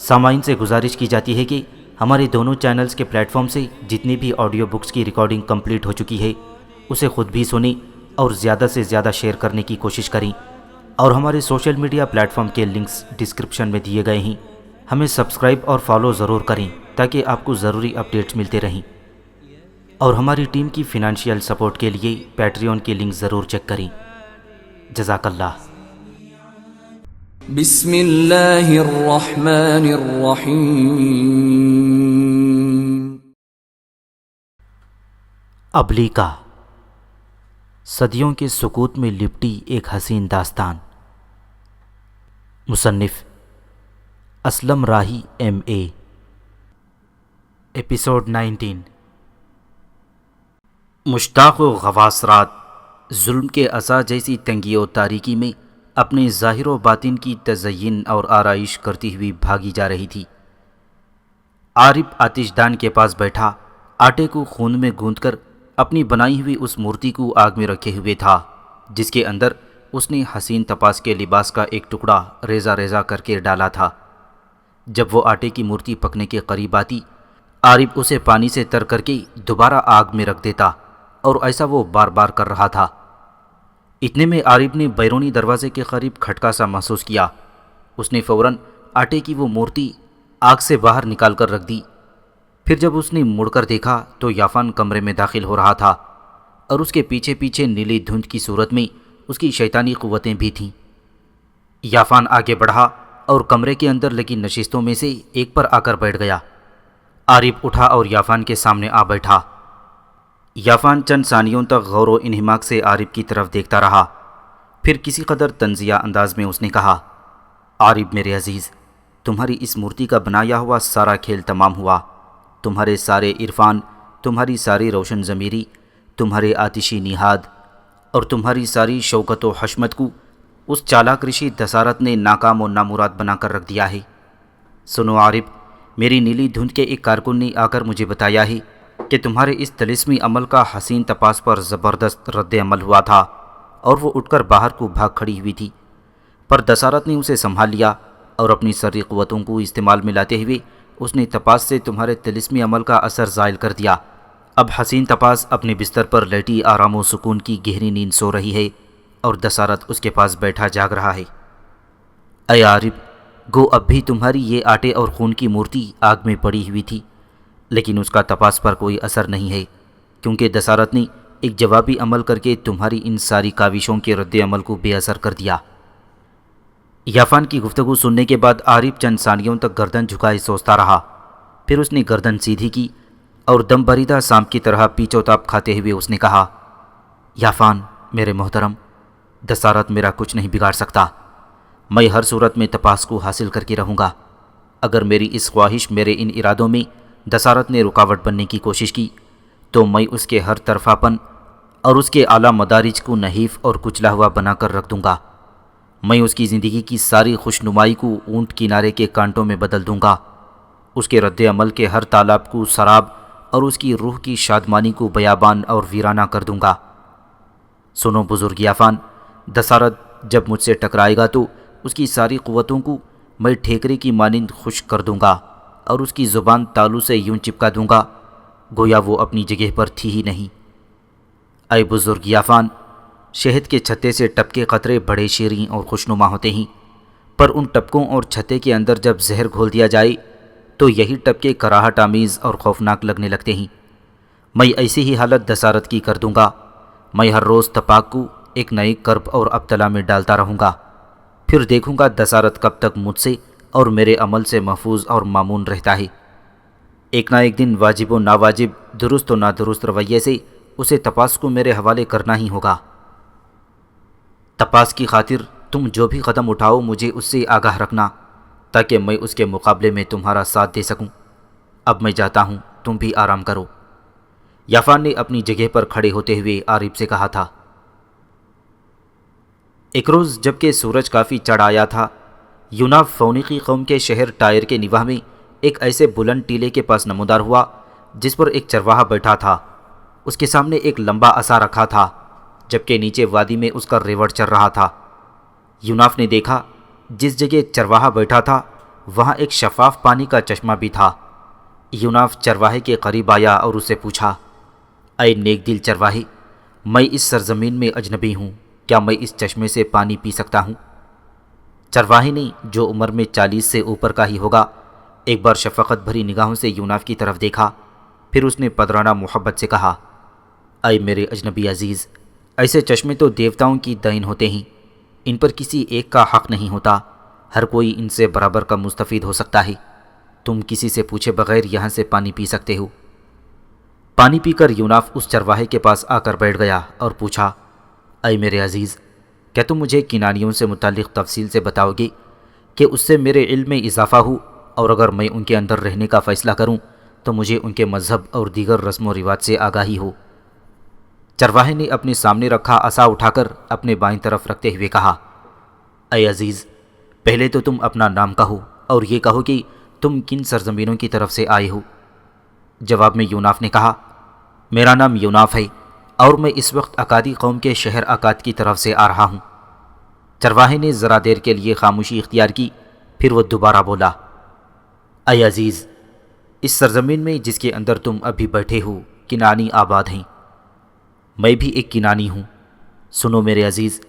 سامعین سے گزارش کی جاتی ہے کہ ہمارے دونوں چینلز کے پلیٹ فارم سے جتنی بھی آڈیو بکس کی ریکارڈنگ کمپلیٹ ہو چکی ہے اسے خود بھی سنیں اور زیادہ سے زیادہ شیئر کرنے کی کوشش کریں، اور ہمارے سوشل میڈیا پلیٹ فارم کے لنکس ڈسکرپشن میں دیے گئے ہیں۔ ہمیں سبسکرائب اور فالو ضرور کریں تاکہ آپ کو ضروری اپڈیٹس ملتے رہیں، اور ہماری ٹیم کی فنانشیل سپورٹ کے لیے پیٹریون کے لنک ضرور چیک کریں۔ جزاک اللہ۔ بسم اللہ الرحمن الرحیم۔ ابلیکا، صدیوں کے سکوت میں لپٹی ایک حسین داستان۔ مصنف اسلم راہی MA۔ ایپیسوڈ 19۔ مشتاق و غواص رات ظلم کے عصا جیسی تنگی و تاریکی میں اپنے ظاہر و باطن کی تزئین اور آرائش کرتی ہوئی بھاگی جا رہی تھی۔ عارف آتش دان کے پاس بیٹھا آٹے کو خون میں گوندھ کر اپنی بنائی ہوئی اس مورتی کو آگ میں رکھے ہوئے تھا، جس کے اندر اس نے حسین تپاس کے لباس کا ایک ٹکڑا ریزہ ریزہ کر کے ڈالا تھا۔ جب وہ آٹے کی مورتی پکنے کے قریب آتی، عارف اسے پانی سے تر کر کے دوبارہ آگ میں رکھ دیتا، اور ایسا وہ بار بار کر رہا تھا۔ اتنے میں عارف نے بیرونی دروازے کے قریب کھٹکا سا محسوس کیا۔ اس نے فوراً آٹے کی وہ مورتی آگ سے باہر نکال کر رکھ دی۔ پھر جب اس نے مڑ کر دیکھا تو یافان کمرے میں داخل ہو رہا تھا، اور اس کے پیچھے پیچھے نیلی دھند کی صورت میں اس کی شیطانی قوتیں بھی تھیں۔ یافان آگے بڑھا اور کمرے کے اندر لگی نشستوں میں سے ایک پر آ کر بیٹھ گیا۔ عارف اٹھا اور یافان کے سامنے آ بیٹھا۔ یافان چند ثانیوں تک غور و انہماک سے عارف کی طرف دیکھتا رہا، پھر کسی قدر طنزیہ انداز میں اس نے کہا، عارف میرے عزیز، تمہاری اس مورتی کا بنایا ہوا سارا کھیل تمام ہوا۔ تمہارے سارے عرفان، تمہاری ساری روشن ضمیری، تمہارے آتشی نہاد اور تمہاری ساری شوکت و حشمت کو اس چالاک رشی دسارت نے ناکام و نامراد بنا کر رکھ دیا ہے۔ سنو عارف، میری نیلی دھند کے ایک کارکن نے آ کر مجھے بتایا ہے کہ تمہارے اس طلسمی عمل کا حسین تپاس پر زبردست رد عمل ہوا تھا، اور وہ اٹھ کر باہر کو بھاگ کھڑی ہوئی تھی، پر دسارت نے اسے سنبھال لیا اور اپنی سری قوتوں کو استعمال میں لاتے ہوئے اس نے تپاس سے تمہارے طلسمی عمل کا اثر زائل کر دیا۔ اب حسین تپاس اپنے بستر پر لیٹی آرام و سکون کی گہری نیند سو رہی ہے، اور دسارت اس کے پاس بیٹھا جاگ رہا ہے۔ اے عارف، گو اب بھی تمہاری یہ آٹے اور خون کی مورتی آگ میں پڑی ہوئی تھی، لیکن اس کا تپاس پر کوئی اثر نہیں ہے، کیونکہ دسارت نے ایک جوابی عمل کر کے تمہاری ان ساری کاوشوں کے رد عمل کو بے اثر کر دیا۔ یافان کی گفتگو سننے کے بعد عارف چند ثانیوں تک گردن جھکائے سوچتا رہا، پھر اس نے گردن سیدھی کی اور دم بریدہ سانپ کی طرح پیچو تاپ کھاتے ہوئے اس نے کہا، یافان میرے محترم، دسارت میرا کچھ نہیں بگاڑ سکتا۔ میں ہر صورت میں تپاس کو حاصل کر کے رہوں گا۔ اگر میری اس خواہش، میرے ان ارادوں میں دسارت نے رکاوٹ بننے کی کوشش کی تو میں اس کے ہر طرفہ پن اور اس کے اعلیٰ مدارج کو نحیف اور کچلا ہوا بنا کر رکھ دوں گا۔ میں اس کی زندگی کی ساری خوشنمائی کو اونٹ کنارے کے کانٹوں میں بدل دوں گا، اس کے رد عمل کے ہر تالاب کو سراب اور اس کی روح کی شادمانی کو بیابان اور ویرانہ کر دوں گا۔ سنو بزرگ یافان، دسارت جب مجھ سے ٹکرائے گا تو اس کی ساری قوتوں کو میں ٹھیکرے کی مانند خشک کر دوں گا، اور اس کی زبان تالو سے یوں چپکا دوں گا گویا وہ اپنی جگہ پر تھی ہی نہیں۔ اے بزرگ یافان، شہد کے چھتے سے ٹپکے قطرے بڑے شیریں اور خوشنما ہوتے ہیں، پر ان ٹپکوں اور چھتے کے اندر جب زہر گھول دیا جائے تو یہی ٹپکے کراہٹ آمیز اور خوفناک لگنے لگتے ہیں۔ میں ایسی ہی حالت دسارت کی کر دوں گا۔ میں ہر روز تپاک کو ایک نئے کرب اور ابتلا میں ڈالتا رہوں گا، پھر دیکھوں گا دسارت کب تک مجھ سے اور میرے عمل سے محفوظ اور مامون رہتا ہے۔ ایک نہ ایک دن واجب و ناواجب، درست و نادرست رویے سے اسے تپاس کو میرے حوالے کرنا ہی ہوگا۔ تپاس کی خاطر تم جو بھی قدم اٹھاؤ مجھے اس سے آگاہ رکھنا، تاکہ میں اس کے مقابلے میں تمہارا ساتھ دے سکوں۔ اب میں جاتا ہوں، تم بھی آرام کرو۔ یافان نے اپنی جگہ پر کھڑے ہوتے ہوئے عارف سے کہا تھا۔ ایک روز جب کہ سورج کافی چڑھ آیا تھا، یوناف فونیقی قوم کے شہر ٹائر کے نواح میں ایک ایسے بلند ٹیلے کے پاس نمودار ہوا جس پر ایک چرواہا بیٹھا تھا۔ اس کے سامنے ایک لمبا عصا رکھا تھا، جبکہ نیچے وادی میں اس کا ریوڑ چل رہا تھا۔ یوناف نے دیکھا جس جگہ چرواہا بیٹھا تھا وہاں ایک شفاف پانی کا چشمہ بھی تھا۔ یوناف چرواہے کے قریب آیا اور اسے پوچھا، اے نیک دل چرواہے، میں اس سرزمین میں اجنبی ہوں، کیا میں اس چشمے سے پانی پی سکتا ہوں؟ چرواہے نے، جو عمر میں 40 سے اوپر کا ہی ہوگا، ایک بار شفقت بھری نگاہوں سے یوناف کی طرف دیکھا، پھر اس نے پدرانہ محبت سے کہا، اے میرے اجنبی عزیز، ایسے چشمے تو دیوتاؤں کی دین ہوتے ہیں، ان پر کسی ایک کا حق نہیں ہوتا، ہر کوئی ان سے برابر کا مستفید ہو سکتا ہے، تم کسی سے پوچھے بغیر یہاں سے پانی پی سکتے ہو۔ پانی پی کر یوناف اس چرواہے کے پاس آ کر بیٹھ گیا اور پوچھا، اے میرے عزیز، کیا تم مجھے کنانیوں سے متعلق تفصیل سے بتاؤ گے کہ اس سے میرے علم میں اضافہ ہو، اور اگر میں ان کے اندر رہنے کا فیصلہ کروں تو مجھے ان کے مذہب اور دیگر رسم و رواج سے آگاہی ہو۔ چرواہے نے اپنے سامنے رکھا عصا اٹھا کر اپنے بائیں طرف رکھتے ہوئے کہا، اے عزیز، پہلے تو تم اپنا نام کہو اور یہ کہو کہ تم کن سرزمینوں کی طرف سے آئے ہو۔ جواب میں یوناف نے کہا، میرا نام یوناف ہے اور میں اس وقت اکادی قوم کے شہر اکاد کی طرف سے آ رہا ہوں۔ چرواہے نے ذرا دیر کے لیے خاموشی اختیار کی، پھر وہ دوبارہ بولا، اے عزیز، اس سرزمین میں جس کے اندر تم ابھی بیٹھے ہو کنانی آباد ہیں، میں بھی ایک کنانی ہوں۔ سنو میرے عزیز،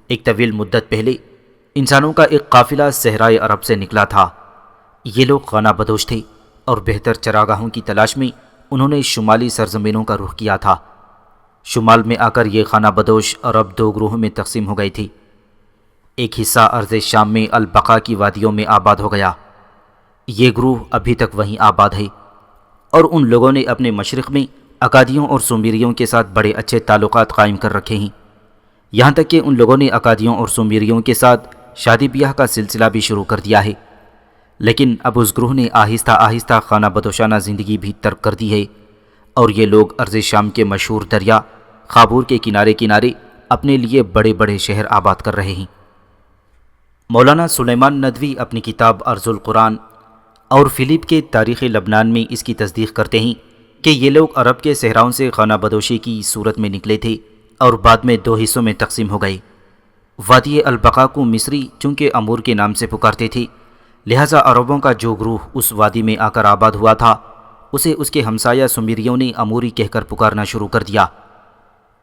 ایک طویل مدت پہلے انسانوں کا ایک قافلہ صحرائے عرب سے نکلا تھا۔ یہ لوگ خانہ بدوش تھے اور بہتر چراگاہوں کی تلاش میں انہوں نے شمالی سرزمینوں کا رخ کیا تھا۔ شمال میں آ کر یہ خانہ بدوش عرب دو گروہوں میں تقسیم ہو گئی تھی۔ ایک حصہ ارض شام میں البقا کی وادیوں میں آباد ہو گیا، یہ گروہ ابھی تک وہیں آباد ہے، اور ان لوگوں نے اپنے مشرق میں اکادیوں اور سومیریوں کے ساتھ بڑے اچھے تعلقات قائم کر رکھے ہیں، یہاں تک کہ ان لوگوں نے اکادیوں اور سومیریوں کے ساتھ شادی بیاہ کا سلسلہ بھی شروع کر دیا ہے۔ لیکن اب اس گروہ نے آہستہ آہستہ خانہ بدوشانہ زندگی بھی ترک کر دی ہے، اور یہ لوگ ارض شام کے مشہور دریا خابور کے کنارے کنارے اپنے لیے بڑے بڑے شہر آباد کر رہے ہیں۔ مولانا سلیمان ندوی اپنی کتاب ارض القرآن اور فلپ کے تاریخ لبنان میں اس کی تصدیق کرتے ہیں کہ یہ لوگ عرب کے صحراؤں سے خانہ بدوشی کی صورت میں نکلے تھے اور بعد میں دو حصوں میں تقسیم ہو گئے۔ وادی البقا کو مصری چونکہ امور کے نام سے پکارتے تھے، لہٰذا عربوں کا جو گروہ اس وادی میں آ کر آباد ہوا تھا اسے اس کے ہمسایہ سومیریوں نے اموری کہہ کر پکارنا شروع کر دیا۔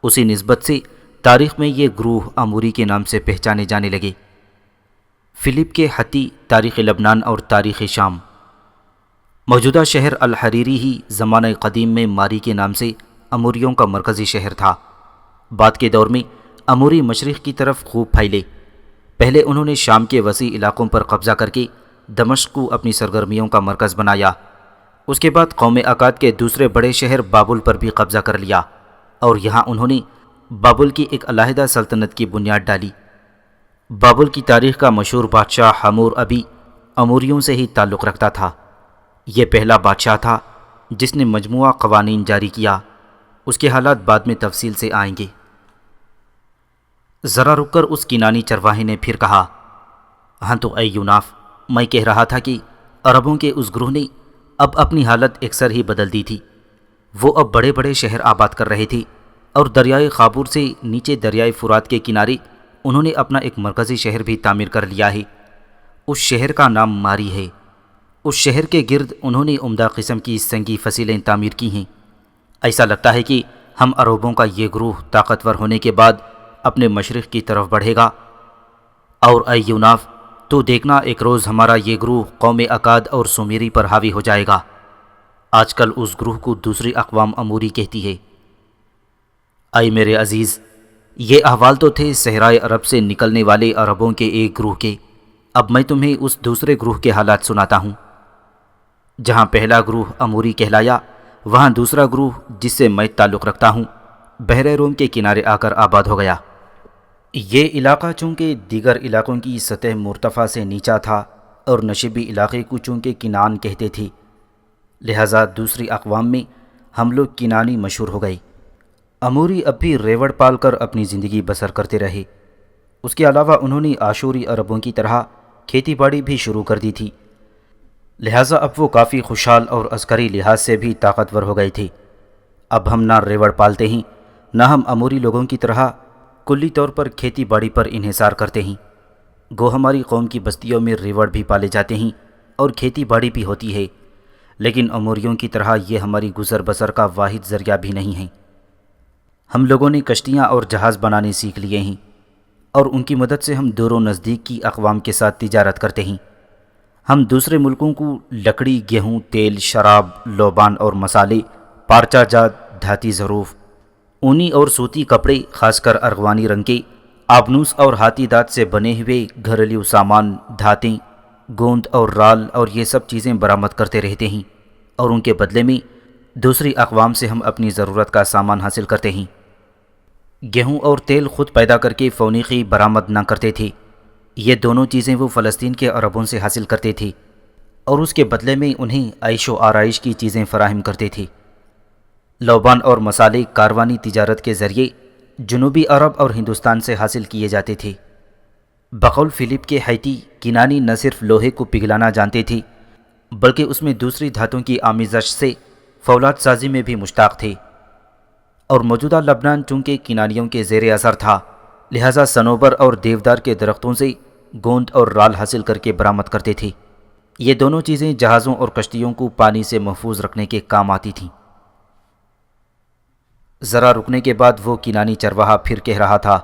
اسی نسبت سے تاریخ میں یہ گروہ اموری کے نام سے پہچانے جانے لگے۔ فلپ کے حتی تاریخ لبنان اور تاریخ شام۔ موجودہ شہر الحریری ہی زمانہ قدیم میں ماری کے نام سے اموریوں کا مرکزی شہر تھا۔ بعد کے دور میں اموری مشرق کی طرف خوب پھیلے۔ پہلے انہوں نے شام کے وسیع علاقوں پر قبضہ کر کے دمشق کو اپنی سرگرمیوں کا مرکز بنایا۔ اس کے بعد قوم اکاد کے دوسرے بڑے شہر بابل پر بھی قبضہ کر لیا، اور یہاں انہوں نے بابل کی ایک علیحدہ سلطنت کی بنیاد ڈالی۔ بابل کی تاریخ کا مشہور بادشاہ حمور ابی اموریوں سے ہی تعلق رکھتا تھا۔ یہ پہلا بادشاہ تھا جس نے مجموعہ قوانین جاری کیا، اس کے حالات بعد میں تفصیل سے آئیں گے۔ ذرا رک کر اس کنانی چرواہے نے پھر کہا، ہاں تو اے یوناف، میں کہہ رہا تھا کہ عربوں کے اس گروہ نے اب اپنی حالت اکثر ہی بدل دی تھی۔ وہ اب بڑے بڑے شہر آباد کر رہے تھے، اور دریائے خابور سے نیچے دریائے فرات کے کنارے انہوں نے اپنا ایک مرکزی شہر بھی تعمیر کر لیا ہے۔ اس شہر کا نام ماری ہے۔ اس شہر کے گرد انہوں نے عمدہ قسم کی سنگی فصیلیں تعمیر کی ہیں۔ ایسا لگتا ہے کہ ہم عربوں کا یہ گروہ طاقتور ہونے کے بعد اپنے مشرق کی طرف بڑھے گا، اور اے یوناف، تو دیکھنا ایک روز ہمارا یہ گروہ قوم اکاد اور سومیری پر حاوی ہو جائے گا۔ آج کل اس گروہ کو دوسری اقوام اموری کہتی ہے۔ اے میرے عزیز، یہ احوال تو تھے صحرائے عرب سے نکلنے والے عربوں کے ایک گروہ کے، اب میں تمہیں اس دوسرے گروہ کے حالات سناتا ہوں۔ جہاں پہلا گروہ اموری کہلایا، وہاں دوسرا گروہ جس سے میں تعلق رکھتا ہوں بحر روم کے کنارے آ کر آباد ہو گیا۔ یہ علاقہ چونکہ دیگر علاقوں کی سطح مرتفع سے نیچا تھا اور نشیبی علاقے کو چونکہ کنان کہتے تھے، لہٰذا دوسری اقوام میں ہم لوگ کنانی مشہور ہو گئے۔ اموری اب بھی ریوڑ پال کر اپنی زندگی بسر کرتے رہے۔ اس کے علاوہ انہوں نے آشوری عربوں کی طرح کھیتی باڑی بھی شروع کر دی تھی، لہٰذا اب وہ کافی خوشحال اور عسکری لحاظ سے بھی طاقتور ہو گئے تھے۔ اب ہم نہ ریوڑ پالتے ہیں، نہ ہم اموری لوگوں کی طرح کلی طور پر کھیتی باڑی پر انحصار کرتے ہیں۔ گو ہماری قوم کی بستیوں میں ریوڑ بھی پالے جاتے ہیں، اور کھیتی باڑی بھی ہوتی ہے، لیکن اموریوں کی طرح یہ ہماری گزر بسر کا واحد ذریعہ بھی نہیں ہیں۔ ہم لوگوں نے کشتیاں اور جہاز بنانے سیکھ لیے ہیں، اور ان کی مدد سے ہم دور و نزدیک کی اقوام کے ساتھ تجارت کرتے ہیں۔ ہم دوسرے ملکوں کو لکڑی، گیہوں، تیل، شراب، لوبان اور مسالے، پارچہ جات، دھاتی ظروف، اونی اور سوتی کپڑے، خاص کر ارغوانی رنگ کے، آبنوس اور ہاتھی دانت سے بنے ہوئے گھریلو سامان، دھاتیں، گوند اور رال اور یہ سب چیزیں برآمد کرتے رہتے ہیں، اور ان کے بدلے میں دوسری اقوام سے ہم اپنی ضرورت کا سامان حاصل کرتے ہیں۔ گیہوں اور تیل خود پیدا کر کے فونیقی برآمد نہ کرتے تھے، یہ دونوں چیزیں وہ فلسطین کے عربوں سے حاصل کرتے تھے، اور اس کے بدلے میں انہیں عیش و آرائش کی چیزیں فراہم کرتے تھے۔ لوبان اور مسالے کاروانی تجارت کے ذریعے جنوبی عرب اور ہندوستان سے حاصل کیے جاتے تھے۔ بقول فلپ کے ہیتی، کنانی نہ صرف لوہے کو پگھلانا جانتے تھے بلکہ اس میں دوسری دھاتوں کی آمیزش سے فولاد سازی میں بھی مشتاق تھے، اور موجودہ لبنان چونکہ کنانیوں کے زیر اثر تھا، لہٰذا صنوبر اور دیودار کے درختوں سے گوند اور رال حاصل کر کے برآمد کرتے تھے۔ یہ دونوں چیزیں جہازوں اور کشتیوں کو پانی سے محفوظ رکھنے کے کام آتی تھیں۔ ذرا رکنے کے بعد وہ کنانی چرواہا پھر کہہ رہا تھا،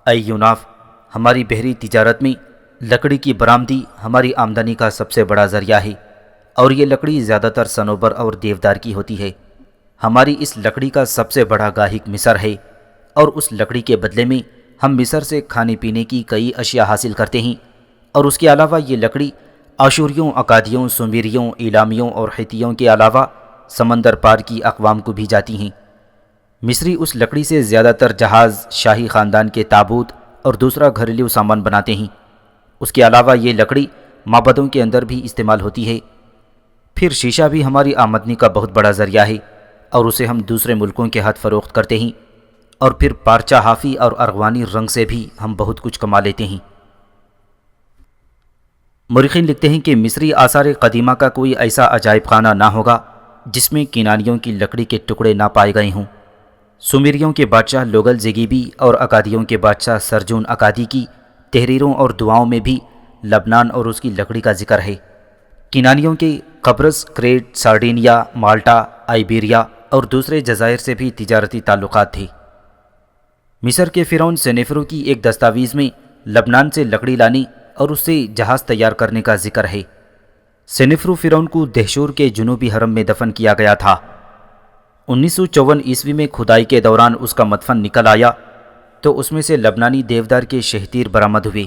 اے یوناف، ہماری بحری تجارت میں لکڑی کی برآمدی ہماری آمدنی کا سب سے بڑا ذریعہ ہے، اور یہ لکڑی زیادہ تر صنوبر اور دیودار کی ہوتی ہے۔ ہماری اس لکڑی کا سب سے بڑا گاہک مصر ہے، اور اس لکڑی کے بدلے میں ہم مصر سے کھانے پینے کی کئی اشیاء حاصل کرتے ہیں، اور اس کے علاوہ یہ لکڑی آشوریوں، اکادیوں، سومیریوں، ایلامیوں اور ہیتیوں کے علاوہ سمندر پار کی اقوام کو بھی جاتی ہیں۔ مصری اس لکڑی سے زیادہ تر جہاز، شاہی خاندان کے تابوت اور دوسرا گھریلو سامان بناتے ہیں۔ اس کے علاوہ یہ لکڑی معبدوں کے اندر بھی استعمال ہوتی ہے۔ پھر شیشہ بھی ہماری آمدنی کا بہت بڑا ذریعہ ہے، اور اسے ہم دوسرے ملکوں کے ہاتھ فروخت کرتے ہیں، اور پھر پارچہ ہافی اور ارغوانی رنگ سے بھی ہم بہت کچھ کما لیتے ہیں۔ مورخین لکھتے ہیں کہ مصری آثار قدیمہ کا کوئی ایسا عجائب خانہ نہ ہوگا جس میں کنانیوں کی لکڑی کے ٹکڑے نہ پائے گئے ہوں۔ سومیریوں کے بادشاہ لوگل زگیبی اور اکادیوں کے بادشاہ سرجون اکادی کی تحریروں اور دعاؤں میں بھی لبنان اور اس کی لکڑی کا ذکر ہے۔ کنانیوں کے قبرص، کریٹ، سارڈینیا، مالٹا، آئیبیریا اور دوسرے جزائر سے بھی تجارتی تعلقات تھے۔ مصر کے فرعون سنیفرو کی ایک دستاویز میں لبنان سے لکڑی لانے اور اس سے جہاز تیار کرنے کا ذکر ہے۔ سنیفرو فرعون کو دہشور کے جنوبی حرم میں دفن کیا گیا تھا۔ 1954 عیسوی میں کھدائی کے دوران اس کا مدفن نکل آیا تو اس میں سے لبنانی دیودار کے شہتیر برآمد ہوئے۔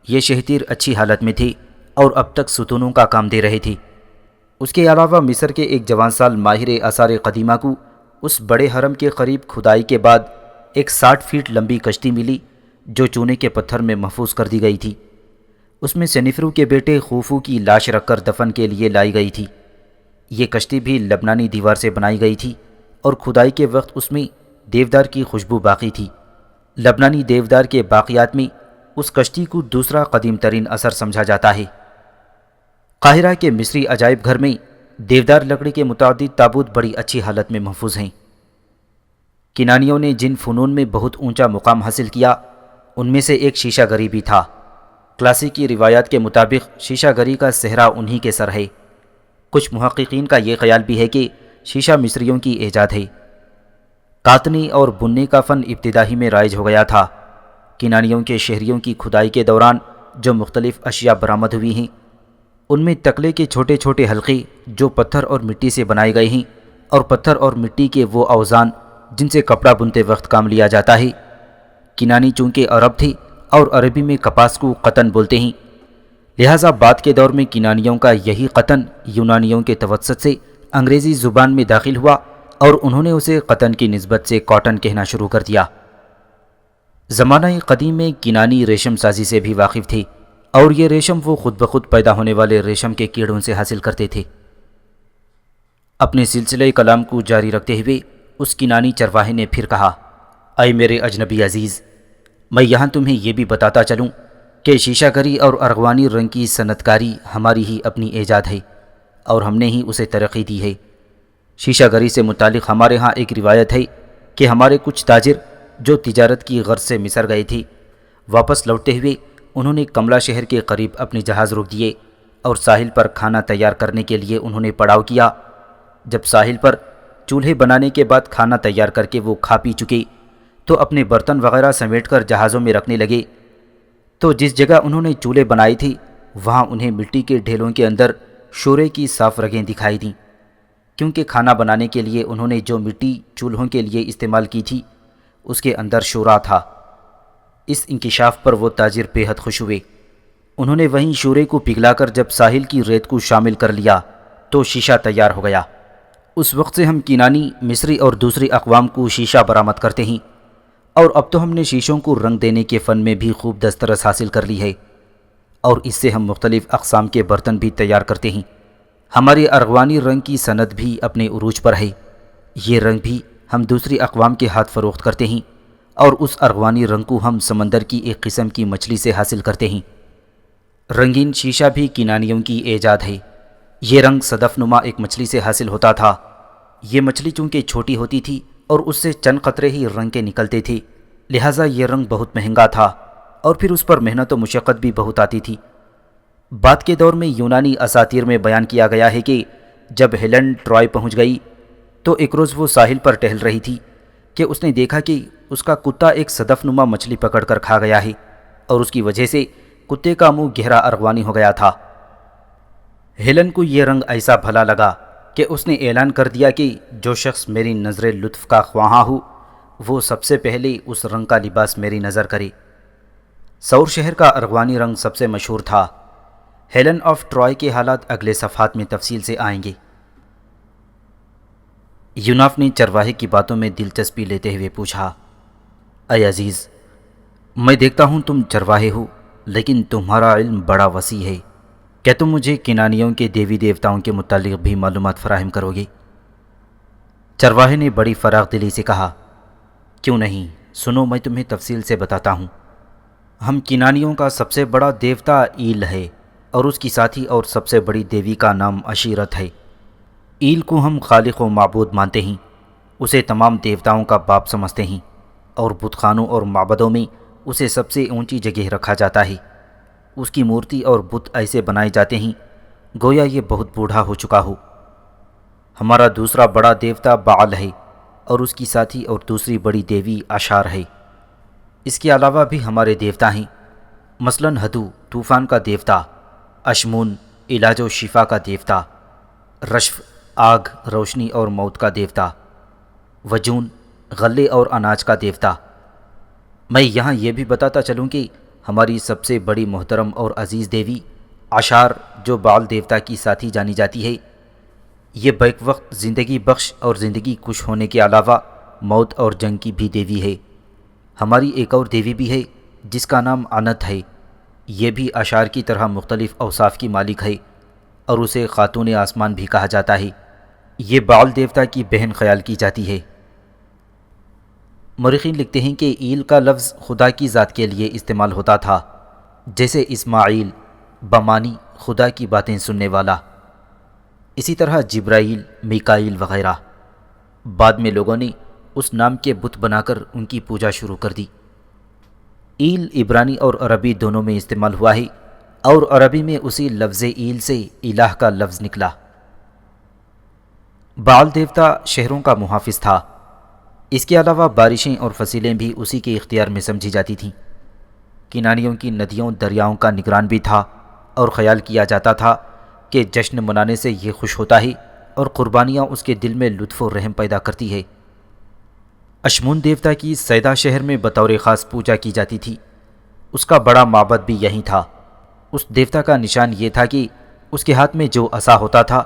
یہ شہتیر اچھی حالت میں تھے اور اب تک ستونوں کا کام دے رہے تھے۔ اس کے علاوہ مصر کے ایک جوان سال ماہر آثار قدیمہ کو اس بڑے حرم کے قریب کھدائی کے بعد ایک 60 فیٹ لمبی کشتی ملی جو چونے کے پتھر میں محفوظ کر دی گئی تھی۔ اس میں سنیفرو کے بیٹے خوفو کی لاش رکھ کر دفن کے لیے لائی گئی تھی۔ یہ کشتی بھی لبنانی دیوار سے بنائی گئی تھی، اور کھدائی کے وقت اس میں دیودار کی خوشبو باقی تھی۔ لبنانی دیودار کے باقیات میں اس کشتی کو دوسرا قدیم ترین اثر سمجھا جاتا ہے۔ قاہرہ کے مصری عجائب گھر میں دیودار لکڑی کے متعدد تابوت بڑی اچھی حالت میں محفوظ ہیں۔ کنانیوں نے جن فنون میں بہت اونچا مقام حاصل کیا ان میں سے ایک شیشہ گری بھی تھا۔ کلاسیکی روایات کے مطابق شیشہ گری کا صحرا انہی کے سر ہے۔ کچھ محققین کا یہ خیال بھی ہے کہ شیشہ مصریوں کی ایجاد ہے۔ کاتنے اور بننے کا فن ابتدائی میں رائج ہو گیا تھا۔ کنانیوں کے شہریوں کی کھدائی کے دوران جو مختلف اشیاء برآمد ہوئی ہیں ان میں تکلے کے چھوٹے چھوٹے حلقے جو پتھر اور مٹی سے بنائے گئے ہیں، اور پتھر اور مٹی کے وہ اوزان جن سے کپڑا بنتے وقت کام لیا جاتا ہے۔ کنانی چونکہ عرب تھے اور عربی میں کپاس کو قطن بولتے ہیں، لہٰذا بعد کے دور میں کنانیوں کا یہی قطن یونانیوں کے توسط سے انگریزی زبان میں داخل ہوا اور انہوں نے اسے قطن کی نسبت سے کاٹن کہنا شروع کر دیا۔ زمانہ قدیم میں کنانی ریشم سازی سے بھی واقف تھے، اور یہ ریشم وہ خود بخود پیدا ہونے والے ریشم کے کیڑوں سے حاصل کرتے تھے۔ اپنے سلسلے کلام کو جاری رکھتے ہوئے اس کنانی چرواہے نے پھر کہا، اے میرے اجنبی عزیز، میں یہاں تمہیں یہ بھی بتاتا چلوں کہ شیشہ گری اور ارغوانی رنگ کی صنعت کاری ہماری ہی اپنی ایجاد ہے، اور ہم نے ہی اسے ترقی دی ہے۔ شیشہ گری سے متعلق ہمارے ہاں ایک روایت ہے کہ ہمارے کچھ تاجر جو تجارت کی غرض سے مصر گئے تھے، واپس لوٹتے ہوئے انہوں نے کملا شہر کے قریب اپنے جہاز روک دیے اور ساحل پر کھانا تیار کرنے کے لیے انہوں نے پڑاؤ کیا۔ جب ساحل پر چولہے بنانے کے بعد کھانا تیار کر کے وہ کھا پی چکے تو اپنے برتن وغیرہ سمیٹ کر جہازوں میں رکھنے لگے۔ تو جس جگہ انہوں نے چولہے بنائے تھے وہاں انہیں مٹی کے ڈھیلوں کے اندر شورے کی صاف رگیں دکھائی دیں، کیونکہ کھانا بنانے کے لیے انہوں نے جو مٹی چولہوں کے لیے استعمال کی تھی اس کے اندر شورا تھا۔ اس انکشاف پر وہ تاجر بے حد خوش ہوئے۔ انہوں نے وہیں شورے کو پگھلا کر جب ساحل کی ریت کو شامل کر لیا تو شیشہ تیار ہو گیا۔ اس وقت سے ہم کینانی، مصری اور دوسری اقوام کو شیشہ برآمد کرتے ہیں، اور اب تو ہم نے شیشوں کو رنگ دینے کے فن میں بھی خوب دسترس حاصل کر لی ہے، اور اس سے ہم مختلف اقسام کے برتن بھی تیار کرتے ہیں۔ ہماری ارغوانی رنگ کی صنعت بھی اپنے عروج پر ہے۔ یہ رنگ بھی ہم دوسری اقوام کے ہاتھ فروخت کرتے ہیں، اور اس ارغوانی رنگ کو ہم سمندر کی ایک قسم کی مچھلی سے حاصل کرتے ہیں۔ رنگین شیشہ بھی کینانیوں کی ایجاد ہے۔ یہ رنگ صدف نما ایک مچھلی سے حاصل ہوتا تھا۔ یہ مچھلی چونکہ چھوٹی ہوتی تھی اور اس سے چند قطرے ہی رنگ کے نکلتے تھے، لہٰذا یہ رنگ بہت مہنگا تھا، اور پھر اس پر محنت و مشقت بھی بہت آتی تھی۔ بعد کے دور میں یونانی اساطیر میں بیان کیا گیا ہے کہ جب ہیلن ٹرائے پہنچ گئی تو ایک روز وہ ساحل پر ٹہل رہی تھی کہ اس نے دیکھا کہ اس کا کتا ایک صدف نما مچھلی پکڑ کر کھا گیا ہے، اور اس کی وجہ سے کتے کا منہ گہرا ارغوانی ہو گیا تھا۔ ہیلن کو یہ رنگ ایسا بھلا لگا کہ اس نے اعلان کر دیا کہ جو شخص میری نظر لطف کا خواہاں ہو وہ سب سے پہلے اس رنگ کا لباس میری نظر کرے۔ سور شہر کا ارغوانی رنگ سب سے مشہور تھا۔ ہیلن آف ٹرائے کے حالات اگلے صفحات میں تفصیل سے آئیں گے۔ یوناف نے چرواہے کی باتوں میں دلچسپی لیتے ہوئے پوچھا، اے عزیز، میں دیکھتا ہوں تم چرواہے ہو، لیکن تمہارا علم بڑا وسیع ہے۔ کیا تم مجھے کینانیوں کے دیوی دیوتاؤں کے متعلق بھی معلومات فراہم کرو گے؟ چرواہے نے بڑی فراخ دلی سے کہا، کیوں نہیں، سنو میں تمہیں تفصیل سے بتاتا ہوں۔ ہم کینانیوں کا سب سے بڑا دیوتا ایل ہے، اور اس کی ساتھی اور سب سے بڑی دیوی کا نام عشیرت ہے۔ ایل کو ہم خالق و معبود مانتے ہیں، اسے تمام دیوتاؤں کا باپ سمجھتے ہیں، اور بت خانوں اور معبدوں میں اسے سب سے اونچی جگہ رکھا جاتا ہے۔ اس کی مورتی اور بت ایسے بنائے جاتے ہیں گویا یہ بہت بوڑھا ہو چکا ہو۔ ہمارا دوسرا بڑا دیوتا بعل ہے، اور اس کی ساتھی اور دوسری بڑی دیوی اشار ہے۔ اس کے علاوہ بھی ہمارے دیوتا ہیں، مثلاً ہدو طوفان کا دیوتا، اشمون علاج و شفا کا دیوتا، رشف آگ، روشنی اور موت کا دیوتا، وجون غلے اور اناج کا دیوتا۔ میں یہاں یہ بھی بتاتا چلوں کہ ہماری سب سے بڑی محترم اور عزیز دیوی اشار، جو بعل دیوتا کی ساتھی جانی جاتی ہے، یہ بیک وقت زندگی بخش اور زندگی کش ہونے کے علاوہ موت اور جنگ کی بھی دیوی ہے۔ ہماری ایک اور دیوی بھی ہے جس کا نام انت ہے، یہ بھی اشار کی طرح مختلف اوصاف کی مالک ہے، اور اسے خاتون آسمان بھی کہا جاتا ہے۔ یہ بعل دیوتا کی بہن خیال کی جاتی ہے۔ مورخین لکھتے ہیں کہ ایل کا لفظ خدا کی ذات کے لیے استعمال ہوتا تھا، جیسے اسماعیل بمانی خدا کی باتیں سننے والا، اسی طرح جبرائیل، میکائیل وغیرہ۔ بعد میں لوگوں نے اس نام کے بت بنا کر ان کی پوجا شروع کر دی۔ ایل عبرانی اور عربی دونوں میں استعمال ہوا ہے، اور عربی میں اسی لفظ ایل سے الہ کا لفظ نکلا۔ بعل دیوتا شہروں کا محافظ تھا۔ اس کے علاوہ بارشیں اور فصیلیں بھی اسی کے اختیار میں سمجھی جاتی تھیں۔ کینانیوں کی ندیوں دریاؤں کا نگران بھی تھا، اور خیال کیا جاتا تھا کہ جشن منانے سے یہ خوش ہوتا ہے اور قربانیاں اس کے دل میں لطف و رحم پیدا کرتی ہے۔ اشمون دیوتا کی سیدا شہر میں بطور خاص پوجا کی جاتی تھی۔ اس کا بڑا معبد بھی یہیں تھا۔ اس دیوتا کا نشان یہ تھا کہ اس کے ہاتھ میں جو عصا ہوتا تھا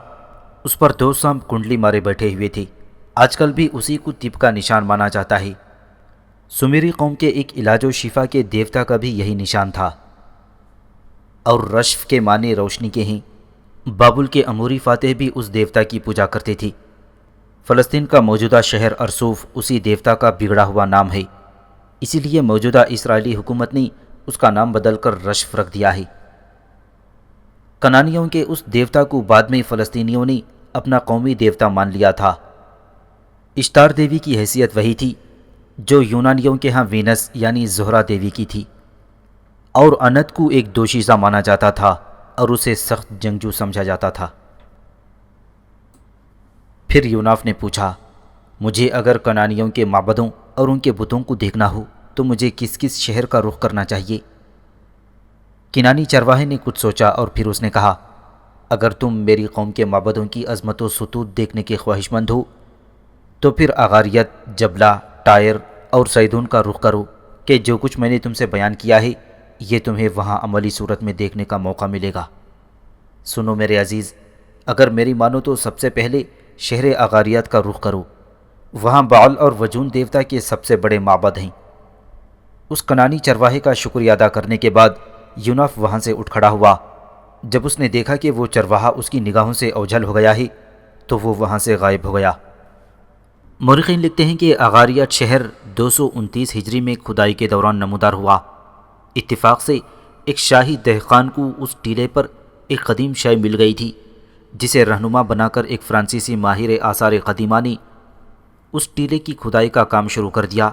اس پر 2 سانپ کنڈلی مارے بیٹھے ہوئے تھے۔ آج کل بھی اسی کو طب کا نشان مانا جاتا ہے۔ سمیری قوم کے ایک علاج و شفا کے دیوتا کا بھی یہی نشان تھا، اور رشف کے معنی روشنی کے ہیں۔ بابل کے اموری فاتح بھی اس دیوتا کی پوجا کرتے تھے۔ فلسطین کا موجودہ شہر ارسوف اسی دیوتا کا بگڑا ہوا نام ہے، اسی لیے موجودہ اسرائیلی حکومت نے اس کا نام بدل کر رشف رکھ دیا ہے۔ کنانیوں کے اس دیوتا کو بعد میں فلسطینیوں نے اپنا قومی دیوتا مان لیا تھا۔ اشتار دیوی کی حیثیت وہی تھی جو یونانیوں کے ہاں وینس یعنی زہرہ دیوی کی تھی، اور انت کو ایک دوشیزہ مانا جاتا تھا اور اسے سخت جنگجو سمجھا جاتا تھا۔ پھر یوناف نے پوچھا، مجھے اگر کنانیوں کے معبدوں اور ان کے بتوں کو دیکھنا ہو تو مجھے کس کس شہر کا رخ کرنا چاہیے؟ کنانی چرواہے نے کچھ سوچا اور پھر اس نے کہا، اگر تم میری قوم کے معبدوں کی عظمت و سطوت دیکھنے کے خواہش مند ہو تو پھر اغاریت، جبلہ، ٹائر اور سیدون کا رخ کرو کہ جو کچھ میں نے تم سے بیان کیا ہے یہ تمہیں وہاں عملی صورت میں دیکھنے کا موقع ملے گا۔ سنو میرے عزیز، اگر میری مانو تو سب سے پہلے شہر اغاریت کا رخ کرو، وہاں بعل اور وجون دیوتا کے سب سے بڑے معبد ہیں۔ اس کنانی چرواہے کا شکریہ ادا کرنے کے بعد یوناف وہاں سے اٹھ کھڑا ہوا۔ جب اس نے دیکھا کہ وہ چرواہا اس کی نگاہوں سے اوجھل ہو گیا ہے تو وہ وہاں سے غائب ہو گیا۔ مورخین لکھتے ہیں کہ اغاریت شہر 229 ہجری میں کھدائی کے دوران نمودار ہوا۔ اتفاق سے ایک شاہی دہقان کو اس ٹیلے پر ایک قدیم شے مل گئی تھی جسے رہنما بنا کر ایک فرانسیسی ماہر آثار قدیمہ نے اس ٹیلے کی کھدائی کا کام شروع کر دیا،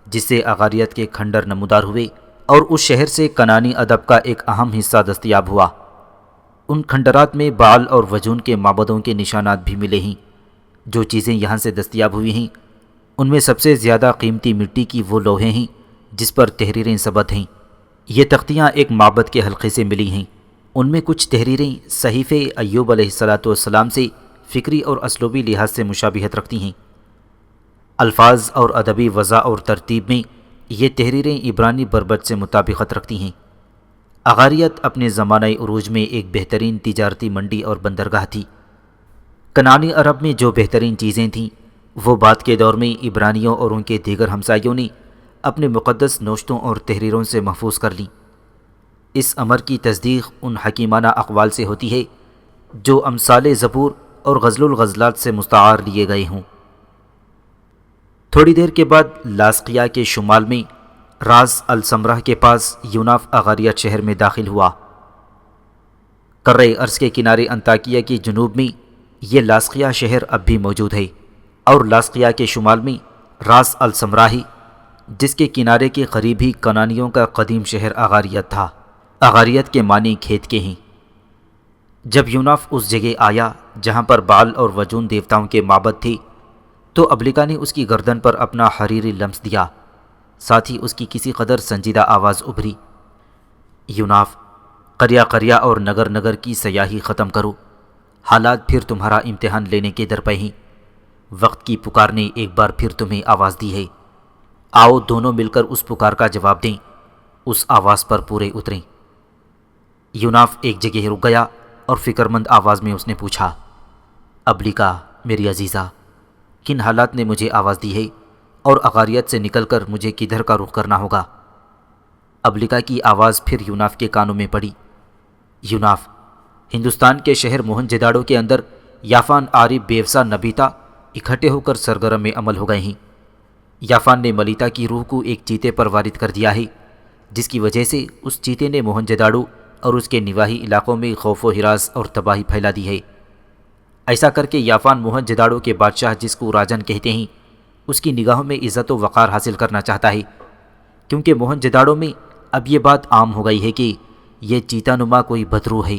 جس سے اغاریت کے کھنڈر نمودار ہوئے اور اس شہر سے کنانی ادب کا ایک اہم حصہ دستیاب ہوا۔ ان کھنڈرات میں بعل اور وجون کے معبدوں کے نشانات بھی ملے ہیں۔ جو چیزیں یہاں سے دستیاب ہوئی ہیں ان میں سب سے زیادہ قیمتی مٹی کی وہ لوہے ہیں جس پر تحریریں ثبت ہیں۔ یہ تختیاں ایک معبد کے حلقے سے ملی ہیں۔ ان میں کچھ تحریریں صحیفے ایوب علیہ السلام سے فکری اور اسلوبی لحاظ سے مشابہت رکھتی ہیں۔ الفاظ اور ادبی وضع اور ترتیب میں یہ تحریریں عبرانی بربط سے مطابقت رکھتی ہیں۔ اغاریت اپنے زمانہ عروج میں ایک بہترین تجارتی منڈی اور بندرگاہ تھی۔ کنعانی عرب میں جو بہترین چیزیں تھیں وہ بعد کے دور میں عبرانیوں اور ان کے دیگر ہمسائیوں نے اپنے مقدس نوشتوں اور تحریروں سے محفوظ کر لیں۔ اس امر کی تصدیق ان حکیمانہ اقوال سے ہوتی ہے جو امثال زبور اور غزل الغزلات سے مستعار لیے گئے ہوں۔ تھوڑی دیر کے بعد لاسقیہ کے شمال میں راس السمرہ کے پاس یوناف اغاریت شہر میں داخل ہوا۔ کرۂ ارض کے کنارے انطاکیہ کے جنوب میں یہ لاسقیہ شہر اب بھی موجود ہے، اور لاسقیہ کے شمال میں راس السمرہ ہے جس کے کنارے کے قریب ہی کنانیوں کا قدیم شہر اغاریت تھا۔ اغاریت کے معنی کھیت کے ہیں۔ جب یوناف اس جگہ آیا جہاں پر بعل اور وجون دیوتاؤں کے معبد تھے تو ابلکا نے اس کی گردن پر اپنا حریری لمس دیا، ساتھ ہی اس کی کسی قدر سنجیدہ آواز ابھری، یوناف، قریہ قریہ اور نگر نگر کی سیاحی ختم کرو، حالات پھر تمہارا امتحان لینے کے در پہ ہیں۔ وقت کی پکار نے ایک بار پھر تمہیں آواز دی ہے، آؤ دونوں مل کر اس پکار کا جواب دیں، اس آواز پر پورے اتریں۔ یوناف ایک جگہ رک گیا اور فکر مند آواز میں اس نے پوچھا، ابلکا میری عزیزہ، کن حالات نے مجھے آواز دی ہے اور اغاریت سے نکل کر مجھے کدھر کا رخ کرنا ہوگا؟ ابلکا کی آواز پھر یوناف کے کانوں میں پڑی، یوناف، ہندوستان کے شہر موہنجوداڑو کے اندر یافان، عارب، بیوسا، نبیتا اکٹھے ہو کر سرگرم میں عمل ہو گئے ہیں۔ یافان نے ملیتا کی روح کو ایک چیتے پر وارد کر دیا ہے، جس کی وجہ سے اس چیتے نے موہنجوداڑو اور اس کے نواحی علاقوں میں خوف و ہراس اور تباہی پھیلا دی ہے۔ ایسا کر کے یافان موہنجوداڑو کے بادشاہ، جس کو راجن کہتے ہیں، اس کی نگاہوں میں عزت و وقار حاصل کرنا چاہتا ہے، کیونکہ موہنجوداڑو میں اب یہ بات عام ہو گئی ہے کہ یہ چیتا نما کوئی بدروح ہے،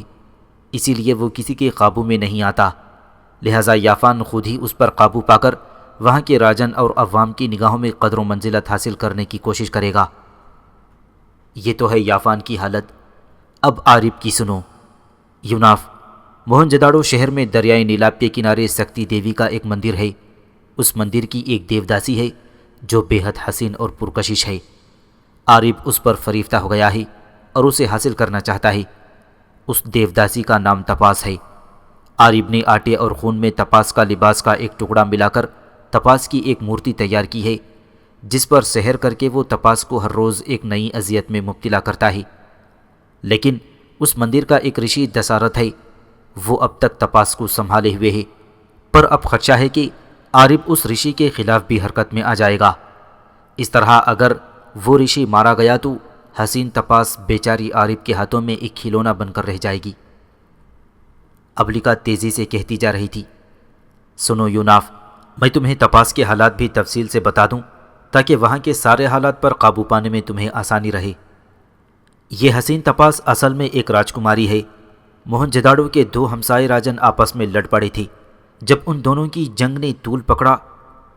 اسی لیے وہ کسی کے قابو میں نہیں آتا۔ لہٰذا یافان خود ہی اس پر قابو پا کر وہاں کے راجن اور عوام کی نگاہوں میں قدر و منزلت حاصل کرنے کی کوشش کرے گا۔ یہ تو ہے یافان کی حالت، اب عارب کی سنو۔ یوناف، موہنجوداڑو شہر میں دریائے نیلاب کے کنارے سکتی دیوی کا ایک مندر ہے۔ اس مندر کی ایک دیوداسی ہے جو بے حد حسین اور پرکشش ہے۔ عارب اس پر فریفتہ ہو گیا ہے اور اسے حاصل کرنا چاہتا ہے۔ اس دیوداسی کا نام تپاس ہے۔ عارب نے آٹے اور خون میں تپاس کا لباس کا ایک ٹکڑا ملا کر تپاس کی ایک مورتی تیار کی ہے، جس پر سحر کر کے وہ تپاس کو ہر روز ایک نئی اذیت میں مبتلا کرتا ہے۔ لیکن اس مندر کا ایک رشی دسارتھ ہے، وہ اب تک تپاس کو سنبھالے ہوئے ہے، پر اب خدشہ ہے کہ عارب اس رشی کے خلاف بھی حرکت میں آ جائے گا۔ اس طرح اگر وہ رشی مارا گیا تو حسین تپاس بیچاری عارب کے ہاتھوں میں ایک کھلونا بن کر رہ جائے گی۔ ابلکا تیزی سے کہتی جا رہی تھی، سنو یوناف، میں تمہیں تپاس کے حالات بھی تفصیل سے بتا دوں تاکہ وہاں کے سارے حالات پر قابو پانے میں تمہیں آسانی رہے۔ یہ حسین تپاس اصل میں ایک راجکماری ہے موہنجداڑو کے دو ہمسائے راجن آپس میں لڑ پڑے تھے۔ جب ان دونوں کی جنگ نے طول پکڑا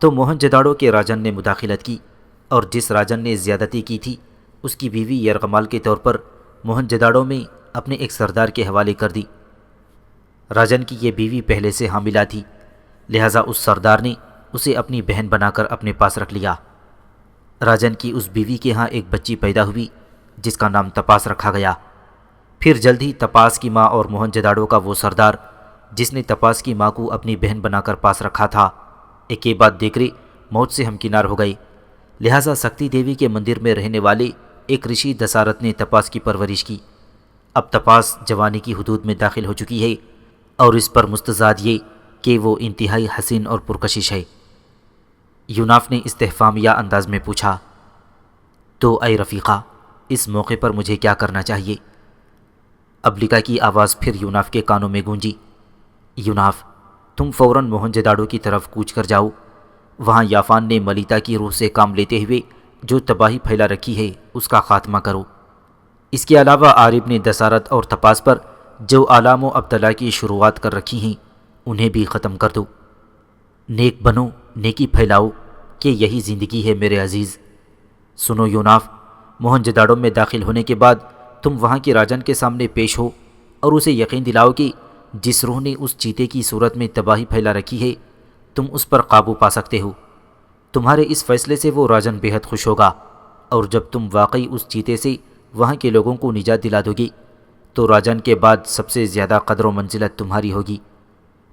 تو موہنجداڑو کے راجن نے مداخلت کی اور جس راجن نے زیادتی کی تھی اس کی بیوی یرغمال کے طور پر موہنجداڑو میں اپنے ایک سردار کے حوالے کر دی۔ راجن کی یہ بیوی پہلے سے حاملہ تھی، لہٰذا اس سردار نے اسے اپنی بہن بنا کر اپنے پاس رکھ لیا۔ راجن کی اس بیوی کے ہاں ایک بچی پیدا ہوئی جس کا نام تپاس رکھا گیا۔ پھر جلد ہی تپاس کی ماں اور موہنجداڑو کا وہ سردار جس نے تپاس کی ماں کو اپنی بہن بنا کر پاس رکھا تھا، ایک یہ بات دیکھ کر موت سے ہمکنار ہو گئی۔ لہٰذا سکتی دیوی کے مندر میں رہنے والے ایک رشی دسارت نے تپاس کی پرورش کی۔ اب تپاس جوانی کی حدود میں داخل ہو چکی ہے اور اس پر مستزاد یہ کہ وہ انتہائی حسین اور پرکشش ہے۔ یوناف نے استفہامیہ انداز میں پوچھا، تو اے رفیقہ، اس موقع پر مجھے کیا کرنا چاہیے؟ ابلکا کی آواز پھر یوناف کے کانوں میں گونجی، یوناف، تم فوراً موہنجداڑو کی طرف کوچ کر جاؤ۔ وہاں یافان نے ملیتا کی روح سے کام لیتے ہوئے جو تباہی پھیلا رکھی ہے اس کا خاتمہ کرو۔ اس کے علاوہ عارب نے دسارت اور تپاس پر جو آلام و ابتلا کی شروعات کر رکھی ہیں انہیں بھی ختم کر دو۔ نیک بنو، نیکی پھیلاؤ، کہ یہی زندگی ہے میرے عزیز۔ سنو یوناف، موہنجداڑو میں داخل ہونے کے بعد تم وہاں کے راجن کے سامنے پیش ہو اور اسے یقین دلاؤ کہ جس روح نے اس چیتے کی صورت میں تباہی پھیلا رکھی ہے تم اس پر قابو پا سکتے ہو۔ تمہارے اس فیصلے سے وہ راجن بے حد خوش ہوگا، اور جب تم واقعی اس چیتے سے وہاں کے لوگوں کو نجات دلا دو گی تو راجن کے بعد سب سے زیادہ قدر و منزلت تمہاری ہوگی۔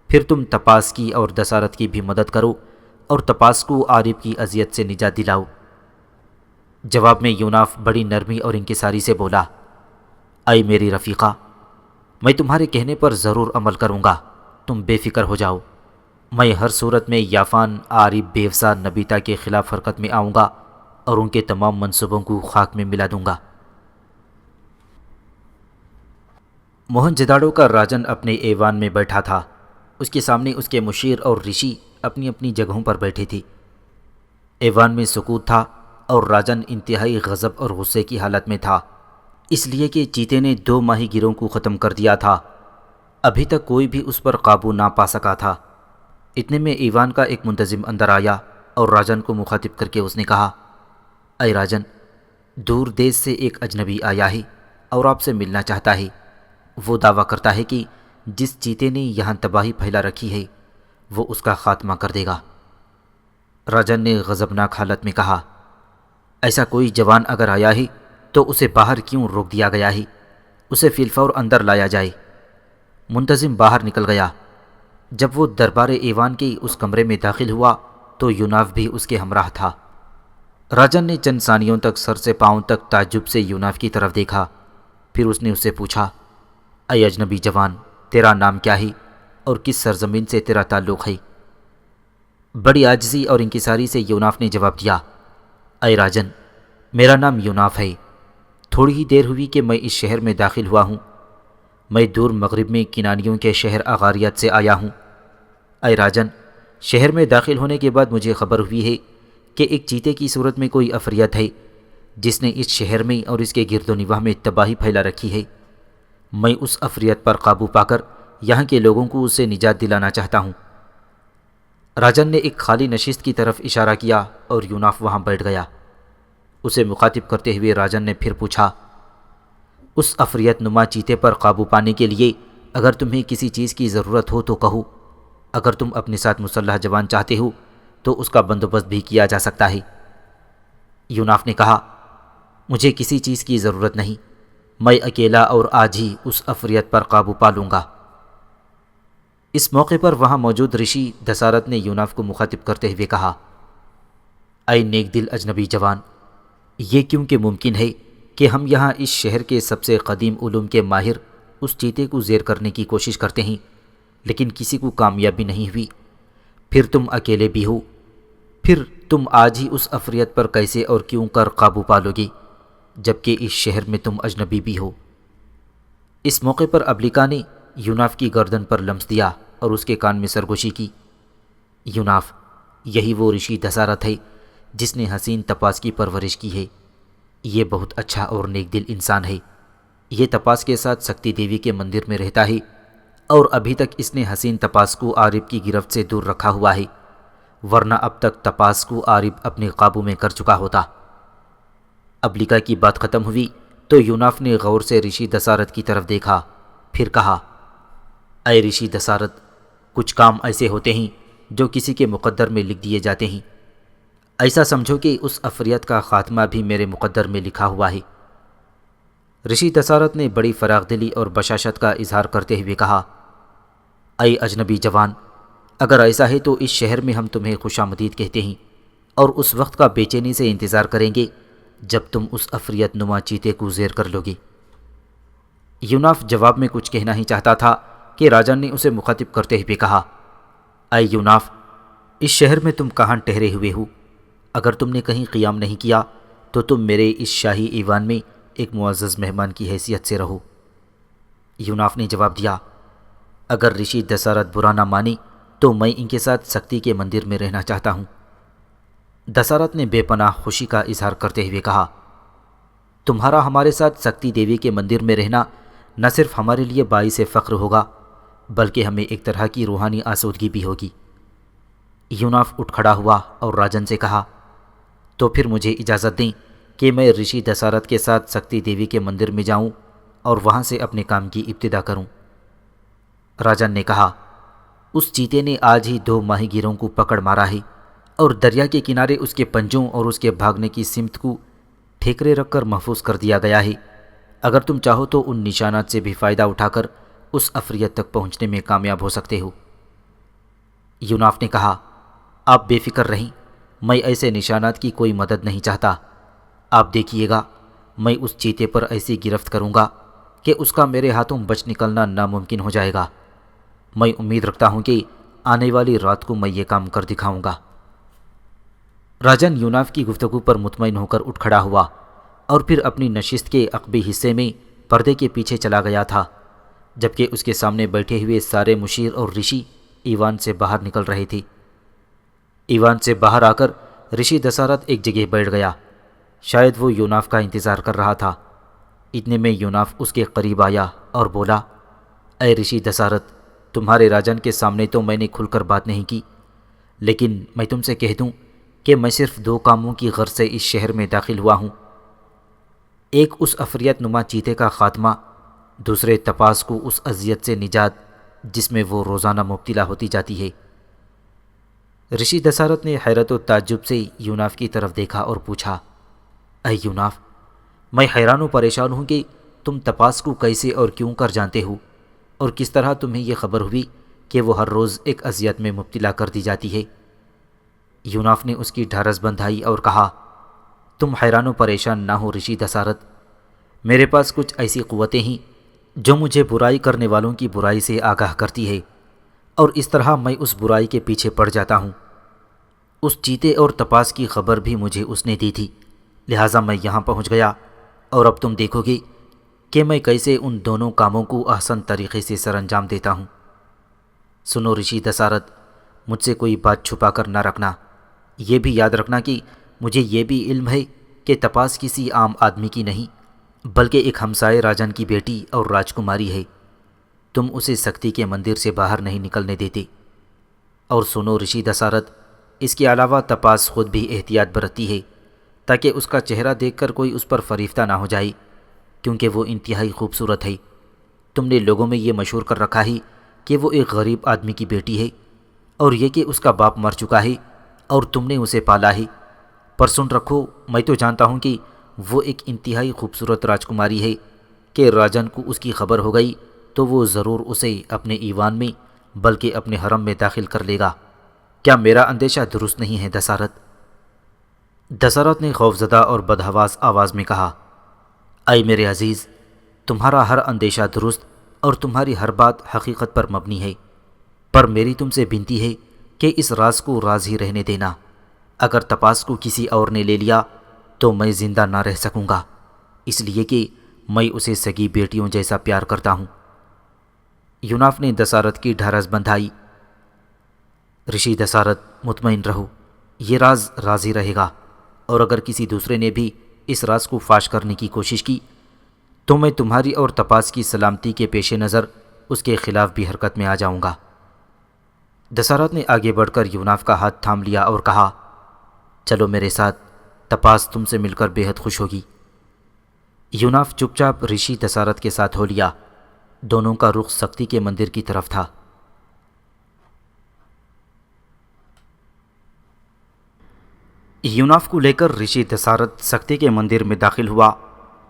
پھر تم تپاس کی اور دسارت کی بھی مدد کرو اور تپاس کو عارب کی اذیت سے نجات دلاؤ۔ جواب میں یوناف بڑی نرمی اور انکساری سے بولا، اے میری رفیقہ، میں تمہارے کہنے پر ضرور عمل کروں گا، تم بے فکر ہو جاؤ۔ میں ہر صورت میں یافان، عارب، بیوسا، نبیتا کے خلاف حرکت میں آؤں گا اور ان کے تمام منصوبوں کو خاک میں ملا دوں گا۔ موہنجداڑو کا راجن اپنے ایوان میں بیٹھا تھا۔ اس کے سامنے اس کے مشیر اور رشی اپنی اپنی جگہوں پر بیٹھے تھے۔ ایوان میں سکوت تھا اور راجن انتہائی غضب اور غصے کی حالت میں تھا، اس لیے کہ چیتے نے 2 ماہی گیروں کو ختم کر دیا تھا۔ ابھی تک کوئی بھی اس پر قابو نہ پا سکا تھا۔ اتنے میں ایوان کا ایک منتظم اندر آیا اور راجن کو مخاطب کر کے اس نے کہا، اے راجن، دور دیس سے ایک اجنبی آیا ہے اور آپ سے ملنا چاہتا ہے۔ وہ دعویٰ کرتا ہے کہ جس چیتے نے یہاں تباہی پھیلا رکھی ہے وہ اس کا خاتمہ کر دے گا۔ راجن نے غضبناک حالت میں کہا، ایسا کوئی جوان اگر آیا ہے تو اسے باہر کیوں روک دیا گیا ہے؟ اسے فی الفور اندر لایا جائے۔ منتظم باہر نکل گیا۔ جب وہ دربار ایوان کے اس کمرے میں داخل ہوا تو یوناف بھی اس کے ہمراہ تھا۔ راجن نے چند ثانیوں تک سر سے پاؤں تک تعجب سے یوناف کی طرف دیکھا، پھر اس نے اس سے پوچھا، اے اجنبی جوان، تیرا نام کیا ہے اور کس سرزمین سے تیرا تعلق ہے؟ بڑی عاجزی اور انکساری سے یوناف نے جواب دیا، اے راجن، میرا نام یوناف ہے۔ تھوڑی ہی دیر ہوئی کہ میں اس شہر میں داخل ہوا ہوں۔ میں دور مغرب میں کنانیوں کے شہر اغاریت سے آیا ہوں۔ اے راجن، شہر میں داخل ہونے کے بعد مجھے خبر ہوئی ہے کہ ایک چیتے کی صورت میں کوئی افریت ہے جس نے اس شہر میں اور اس کے گرد و نواح میں تباہی پھیلا رکھی ہے۔ میں اس افریت پر قابو پا کر یہاں کے لوگوں کو اس سے نجات دلانا چاہتا ہوں۔ راجن نے ایک خالی نشست کی طرف اشارہ کیا اور یوناف وہاں بیٹھ گیا۔ اسے مخاطب کرتے ہوئے راجن نے پھر پوچھا، اس افریت نما چیتے پر قابو پانے کے لیے اگر تمہیں کسی چیز کی ضرورت ہو تو کہو۔ اگر تم اپنے ساتھ مسلح جوان چاہتے ہو تو اس کا بندوبست بھی کیا جا سکتا ہے۔ یوناف نے کہا، مجھے کسی چیز کی ضرورت نہیں، میں اکیلا اور آج ہی اس افریت پر قابو پا لوں گا۔ اس موقع پر وہاں موجود رشی دسارت نے یوناف کو مخاطب کرتے ہوئے کہا، اے نیک دل اجنبی جوان، یہ کیونکہ ممکن ہے کہ ہم یہاں اس شہر کے سب سے قدیم علوم کے ماہر اس چیتے کو زیر کرنے کی کوشش کرتے ہیں لیکن کسی کو کامیابی نہیں ہوئی۔ پھر تم اکیلے بھی ہو، پھر تم آج ہی اس افریت پر کیسے اور کیوں کر قابو پا لو گے جبکہ اس شہر میں تم اجنبی بھی ہو؟ اس موقع پر ابلکا نے یوناف کی گردن پر لمس دیا اور اس کے کان میں سرگوشی کی، یوناف، یہی وہ رشی دسارت ہے جس نے حسین تپاس کی پرورش کی ہے۔ یہ بہت اچھا اور نیک دل انسان ہے۔ یہ تپاس کے ساتھ سکتی دیوی کے مندر میں رہتا ہے اور ابھی تک اس نے حسین تپاس کو عارب کی گرفت سے دور رکھا ہوا ہے، ورنہ اب تک تپاس کو عارب اپنے قابو میں کر چکا ہوتا۔ اب لکا کی بات ختم ہوئی تو یوناف نے غور سے رشی دسارت کی طرف دیکھا، پھر کہا، اے رشی دسارت، کچھ کام ایسے ہوتے ہیں جو کسی کے مقدر میں لکھ دیے جاتے ہیں، ایسا سمجھو کہ اس عفریت کا خاتمہ بھی میرے مقدر میں لکھا ہوا ہے۔ رشی دسارت نے بڑی فراغ دلی اور بشاشت کا اظہار کرتے ہوئے کہا، اے اجنبی جوان، اگر ایسا ہے تو اس شہر میں ہم تمہیں خوش آمدید کہتے ہیں اور اس وقت کا بے چینی سے انتظار کریں گے جب تم اس عفریت نما چیتے کو زیر کر لو گے۔ یوناف جواب میں کچھ کہنا ہی چاہتا تھا کہ راجن نے اسے مخاطب کرتے ہوئے کہا، اے یوناف، اس شہر میں تم کہاں ٹھہرے ہوئے ہو؟ اگر تم نے کہیں قیام نہیں کیا تو تم میرے اس شاہی ایوان میں ایک معزز مہمان کی حیثیت سے رہو۔ یوناف نے جواب دیا، اگر رشی دسارت برا نہ مانی تو میں ان کے ساتھ سکتی کے مندر میں رہنا چاہتا ہوں۔ دسارت نے بے پناہ خوشی کا اظہار کرتے ہوئے کہا، تمہارا ہمارے ساتھ سکتی دیوی کے مندر میں رہنا نہ صرف ہمارے لیے باعث فخر ہوگا بلکہ ہمیں ایک طرح کی روحانی آسودگی بھی ہوگی۔ یوناف اٹھ کھڑا ہوا اور راجن سے کہا، تو پھر مجھے اجازت دیں کہ میں رشی دسارت کے ساتھ سکتی دیوی کے مندر میں جاؤں اور وہاں سے اپنے کام کی ابتدا کروں۔ راجن نے کہا، اس چیتے نے آج ہی 2 ماہی گیروں کو پکڑ مارا ہے اور دریا کے کنارے اس کے پنجوں اور اس کے بھاگنے کی سمت کو ٹھیکرے رکھ کر محفوظ کر دیا گیا ہے۔ اگر تم چاہو تو ان نشانات سے بھی فائدہ اٹھا کر اس عفریت تک پہنچنے میں کامیاب ہو سکتے ہو۔ یوناف نے کہا، آپ بے فکر رہیں، میں ایسے نشانات کی کوئی مدد نہیں چاہتا۔ آپ دیکھیے گا، میں اس چیتے پر ایسی گرفت کروں گا کہ اس کا میرے ہاتھوں بچ نکلنا ناممکن ہو جائے گا۔ میں امید رکھتا ہوں کہ آنے والی رات کو میں یہ کام کر دکھاؤں گا۔ راجن یوناف کی گفتگو پر مطمئن ہو کر اٹھ کھڑا ہوا اور پھر اپنی نشست کے عقبی حصے میں پردے کے پیچھے چلا گیا تھا، جبکہ اس کے سامنے بیٹھے ہوئے سارے مشیر اور رشی ایوان سے باہر نکل رہے تھے۔ ایوان سے باہر آ کر رشی دسارت ایک جگہ بیٹھ گیا، شاید وہ یوناف کا انتظار کر رہا تھا۔ اتنے میں یوناف اس کے قریب آیا اور بولا، اے رشی دسارت، تمہارے راجن کے سامنے تو میں نے کھل کر بات نہیں کی، لیکن میں تم سے کہہ دوں کہ میں صرف 2 کاموں کی غرض سے اس شہر میں داخل ہوا ہوں، ایک اس عفریت نما چیتے کا خاتمہ، دوسرے تپاس کو اس اذیت سے نجات جس میں وہ روزانہ مبتلا ہوتی جاتی ہے۔ رشی دسارت نے حیرت و تعجب سے یوناف کی طرف دیکھا اور پوچھا، اے یوناف، میں حیران و پریشان ہوں کہ تم تپاس کو کیسے اور کیوں کر جانتے ہو، اور کس طرح تمہیں یہ خبر ہوئی کہ وہ ہر روز ایک اذیت میں مبتلا کر دی جاتی ہے۔ یوناف نے اس کی ڈھارس بندھائی اور کہا، تم حیران و پریشان نہ ہو رشی دسارت، میرے پاس کچھ ایسی قوتیں ہیں جو مجھے برائی کرنے والوں کی برائی سے آگاہ کرتی ہے، اور اس طرح میں اس برائی کے پیچھے پڑ جاتا ہوں۔ اس چیتے اور تپاس کی خبر بھی مجھے اس نے دی تھی، لہٰذا میں یہاں پہنچ گیا، اور اب تم دیکھو گے کہ میں کیسے ان دونوں کاموں کو احسن طریقے سے سر انجام دیتا ہوں۔ سنو رشی دسارت، مجھ سے کوئی بات چھپا کر نہ رکھنا، یہ بھی یاد رکھنا کہ مجھے یہ بھی علم ہے کہ تپاس کسی عام آدمی کی نہیں بلکہ ایک ہمسائے راجن کی بیٹی اور راجکماری ہے۔ تم اسے سکتی کے مندر سے باہر نہیں نکلنے دیتے۔ اور سنو رشی دسارت، اس کے علاوہ تپاس خود بھی احتیاط برتتی ہے تاکہ اس کا چہرہ دیکھ کر کوئی اس پر فریفتہ نہ ہو جائے، کیونکہ وہ انتہائی خوبصورت ہے۔ تم نے لوگوں میں یہ مشہور کر رکھا ہے کہ وہ ایک غریب آدمی کی بیٹی ہے، اور یہ کہ اس کا باپ مر چکا ہے اور تم نے اسے پالا ہے، پر سن رکھو، میں تو جانتا ہوں کہ وہ ایک انتہائی خوبصورت راجکماری ہے کہ راجن کو اس کی خبر ہو گئی تو وہ ضرور اسے اپنے ایوان میں بلکہ اپنے حرم میں داخل کر لے گا۔ کیا میرا اندیشہ درست نہیں ہے دسارت؟ دسارت نے خوفزدہ اور بدحواس آواز میں کہا، اے میرے عزیز، تمہارا ہر اندیشہ درست اور تمہاری ہر بات حقیقت پر مبنی ہے، پر میری تم سے بنتی ہے کہ اس راز کو راز ہی رہنے دینا۔ اگر تپاس کو کسی اور نے لے لیا تو میں زندہ نہ رہ سکوں گا، اس لیے کہ میں اسے سگی بیٹیوں جیسا پیار کرتا ہوں۔ یوناف نے دسارت کی ڈھارس بندھائی۔ رشی دسارت، مطمئن رہو، یہ راز راز ہی رہے گا، اور اگر کسی دوسرے نے بھی اس راز کو فاش کرنے کی کوشش کی تو میں تمہاری اور تپاس کی سلامتی کے پیش نظر اس کے خلاف بھی حرکت میں آ جاؤں گا۔ دسارت نے آگے بڑھ کر یوناف کا ہاتھ تھام لیا اور کہا، چلو میرے ساتھ، تپاس تم سے مل کر بے حد خوش ہوگی۔ یوناف چپ چاپ رشی دسارت کے ساتھ ہو لیا۔ دونوں کا رخ سختی کے مندر کی طرف تھا۔ یوناف کو لے کر رشی دسارت سختی کے مندر میں داخل ہوا،